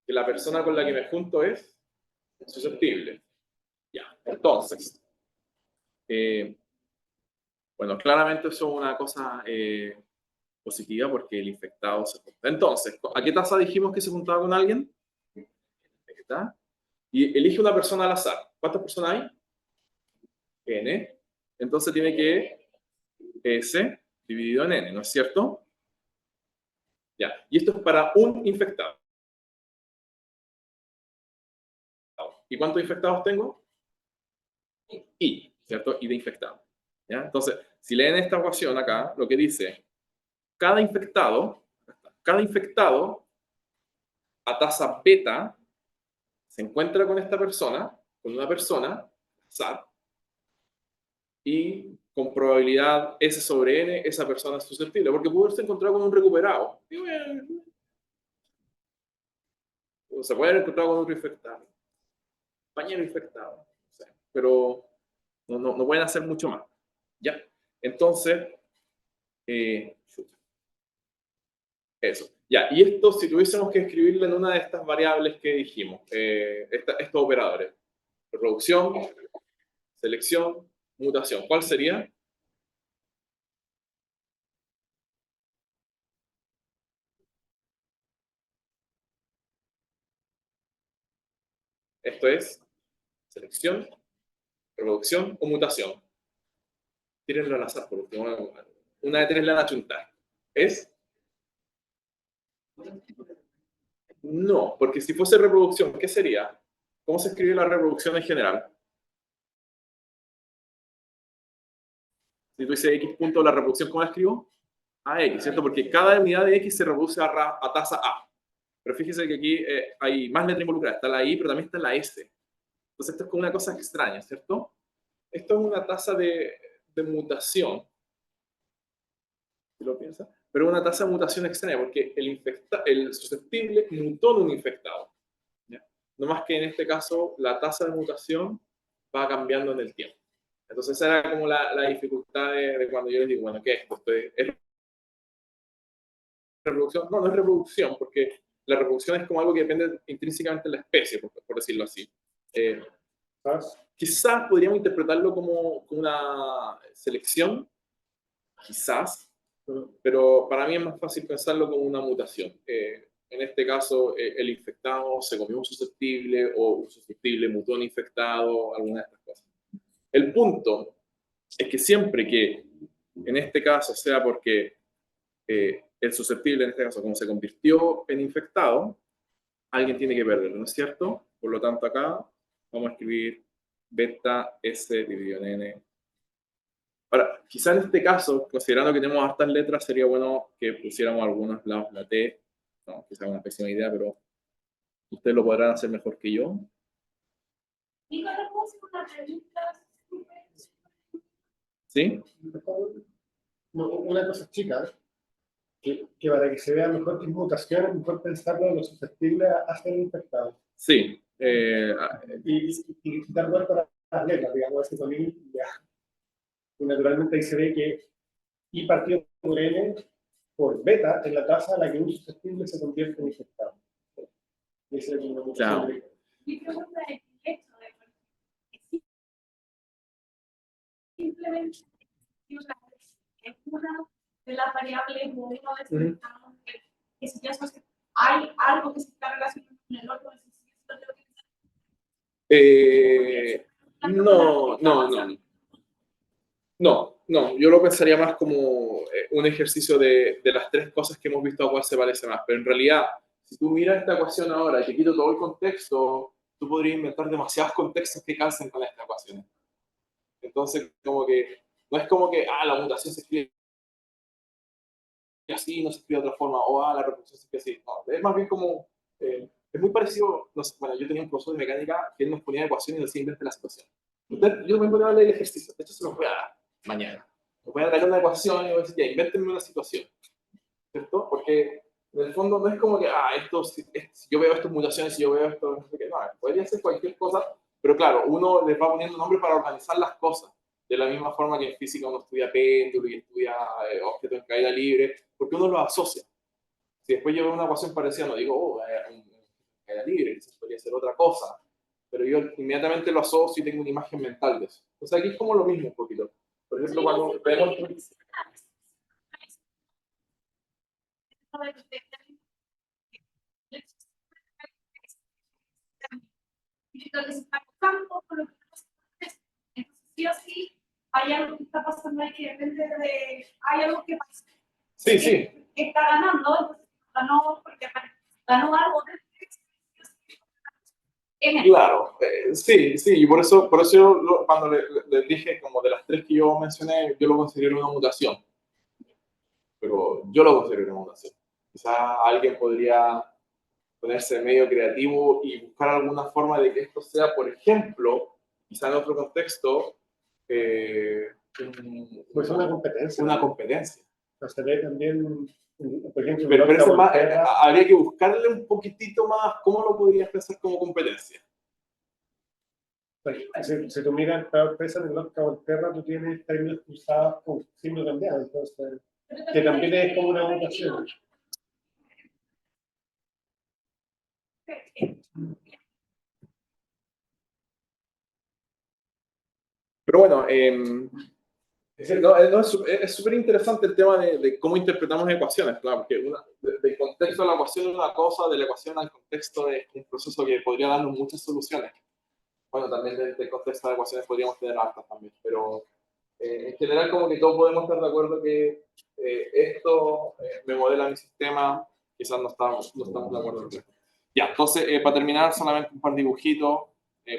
Que la persona con la que me junto es susceptible. Ya, entonces, bueno, claramente eso es una cosa positiva porque el infectado se junta. Entonces, ¿a qué tasa dijimos que se juntaba con alguien? ¿Está? Y elige una persona al azar. ¿Cuántas personas hay? N. Entonces tiene que S dividido en N, ¿no es cierto? Ya, y esto es para un infectado. ¿Y cuántos infectados tengo? I, ¿cierto? I de infectado. ¿Ya? Entonces, si leen esta ecuación acá, lo que dice, cada infectado a tasa beta se encuentra con esta persona, con una persona, azar, y con probabilidad S sobre N, esa persona es susceptible, porque puede haberse encontrado con un recuperado. Y bueno, se puede haber encontrado con otro infectado, compañero infectado, o sea, pero no pueden hacer mucho más. ¿Ya? Entonces, eso. Ya, y esto, si tuviésemos que escribirlo en una de estas variables que dijimos, estos operadores, reproducción, selección, mutación, ¿cuál sería? Esto es selección, reproducción o mutación. Tírenlo al azar, por último. Una de tres la van a chuntar. ¿Es? No, porque si fuese reproducción, ¿qué sería? ¿Cómo se escribe la reproducción en general? Si tú dices X punto la reproducción, ¿cómo la escribo? AX, ¿cierto? Porque cada unidad de X se reproduce a tasa A. Pero fíjese que aquí hay más letras involucradas. Está la I, pero también está la S. Entonces esto es como una cosa extraña, ¿cierto? Esto es una tasa de mutación. Si lo piensas. Pero es una tasa de mutación extraña, porque el susceptible mutó en un infectado. ¿Ya? No más que en este caso la tasa de mutación va cambiando en el tiempo. Entonces esa era como la dificultad de cuando yo les digo, bueno, ¿qué es esto? ¿Es reproducción? No, no es reproducción, porque la reproducción es como algo que depende intrínsecamente de la especie, por decirlo así. Quizás podríamos interpretarlo como una selección, quizás, pero para mí es más fácil pensarlo como una mutación. En este caso, el infectado se comió un susceptible o un susceptible mutó en infectado, alguna de estas cosas. El punto es que siempre que, en este caso, sea porque el susceptible, en este caso, como se convirtió en infectado, alguien tiene que perderlo, ¿no es cierto? Por lo tanto, acá vamos a escribir beta S dividido en N. Ahora, quizá en este caso, considerando que tenemos hartas letras, sería bueno que pusiéramos algunos lados la T. No, quizá es una pésima idea, pero ustedes lo podrán hacer mejor que yo. Nico, ¿le puedo hacer una pregunta? ¿Sí? Una cosa chica, que para que se vea mejor que es mutación, es mejor pensarlo en lo susceptible a ser infectado. Sí. Y quitar vuelta las letras, digamos, ese tonil, ya. Y naturalmente ahí se ve que I partido por N por beta es la tasa a la que un susceptible se convierte en infectado. Esa es una mutación. Claro. Mi pregunta es el hecho de simplemente es una de las variables modelo de que si ya sabes que hay algo que se está relacionado con el otro, No, yo lo pensaría más como un ejercicio de las tres cosas que hemos visto a cuál se parece más, pero en realidad, si tú miras esta ecuación ahora y te quito todo el contexto, tú podrías inventar demasiados contextos que calcen con esta ecuación. Entonces, como que, no es como que, la mutación se escribe así, no se escribe de otra forma, o la reproducción se escribe así. No, es más bien como, es muy parecido, no sé, bueno, yo tenía un profesor de mecánica que él nos ponía ecuaciones y nos decía invente la situación. Entonces, yo me ponía a leer el ejercicio, de hecho se los voy a dar mañana. Me voy a dar una ecuación y voy a decir, ya, invéntenme una situación, ¿cierto? Porque en el fondo no es como que, si yo veo estas mutaciones, si yo veo esto, no sé qué, no, podría ser cualquier cosa, Pero claro, uno les va poniendo nombre para organizar las cosas, de la misma forma que en física uno estudia péndulo y estudia objetos en caída libre, porque uno los asocia. Si después yo veo una ecuación parecida, no digo, oh, caída libre, eso podría ser otra cosa, pero yo inmediatamente lo asocio y tengo una imagen mental de eso. Entonces aquí es como lo mismo un poquito. Por ejemplo, cuando vemos... Entonces, sí o sí, hay algo que está pasando ahí que depende de. Hay algo que pasa. Sí, sí. Que está ganando, entonces ganó porque ganó algo de. Claro, sí, sí, y por eso yo cuando les dije como de las tres que yo mencioné, yo lo considero una mutación. Pero yo lo considero una mutación. Quizás alguien podría ponerse medio creativo y buscar alguna forma de que esto sea, por ejemplo, quizá en otro contexto, Pues una competencia. Una competencia. O se ve también, por ejemplo, Pero eso más, habría que buscarle un poquitito más cómo lo podrías pensar como competencia. Si tú miras el pesa de los Cabalterra, tú tienes términos cruzados con signo cambiado, entonces, que también es como una mutación. Pero bueno, es súper interesante el tema de cómo interpretamos ecuaciones, claro, porque del contexto de la ecuación es una cosa, de la ecuación al contexto es un proceso que podría darnos muchas soluciones. Bueno, también del contexto de ecuaciones podríamos tener hartas también, pero en general como que todos podemos estar de acuerdo que esto me modela mi sistema, quizás no estamos de acuerdo. Ya, entonces, para terminar, solamente un par de dibujitos.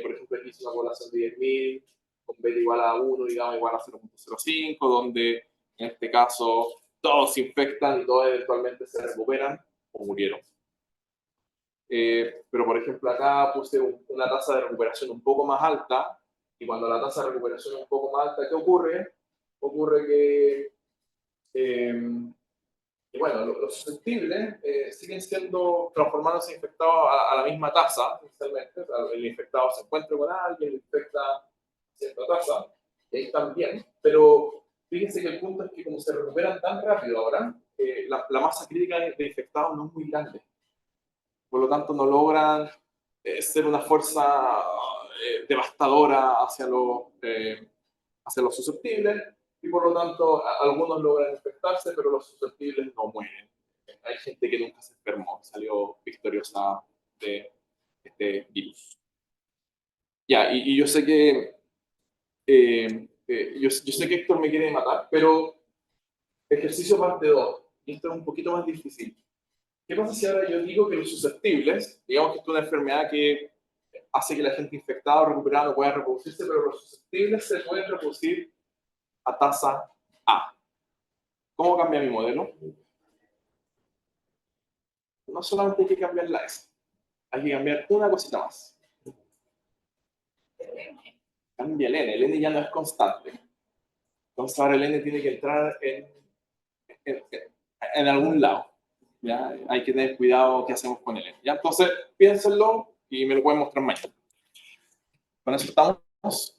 Por ejemplo, aquí hice una población de 10.000, con beta igual a 1, digamos, igual a 0.05, donde en este caso todos se infectan y todos eventualmente se recuperan o murieron. Pero, por ejemplo, acá puse una tasa de recuperación un poco más alta, y cuando la tasa de recuperación es un poco más alta, ¿qué ocurre? Ocurre que y bueno, los susceptibles siguen siendo transformándose infectados a la misma tasa, inicialmente. O sea, el infectado se encuentra con alguien, le infecta a cierta tasa, y ahí están bien. Pero fíjense que el punto es que como se recuperan tan rápido ahora, la masa crítica de infectados no es muy grande. Por lo tanto, no logran ser una fuerza devastadora hacia los susceptibles, y por lo tanto algunos logran infectarse, pero los susceptibles no mueren. Hay gente que nunca se enfermó, salió victoriosa de este virus. Ya, y yo sé que yo sé que Héctor me quiere matar, pero ejercicio parte 2, y esto es un poquito más difícil. ¿Qué pasa si ahora yo digo que los susceptibles, digamos que esto es una enfermedad que hace que la gente infectada o recuperada no pueda reproducirse, pero los susceptibles se pueden reproducir a tasa A? ¿Cómo cambia mi modelo? No solamente hay que cambiar la S, hay que cambiar una cosita más. Cambia el N ya no es constante. Entonces ahora el N tiene que entrar en algún lado. ¿Ya? Hay que tener cuidado qué hacemos con el N. ¿Ya? Entonces piénsenlo y me lo pueden mostrar mañana. Con eso estamos.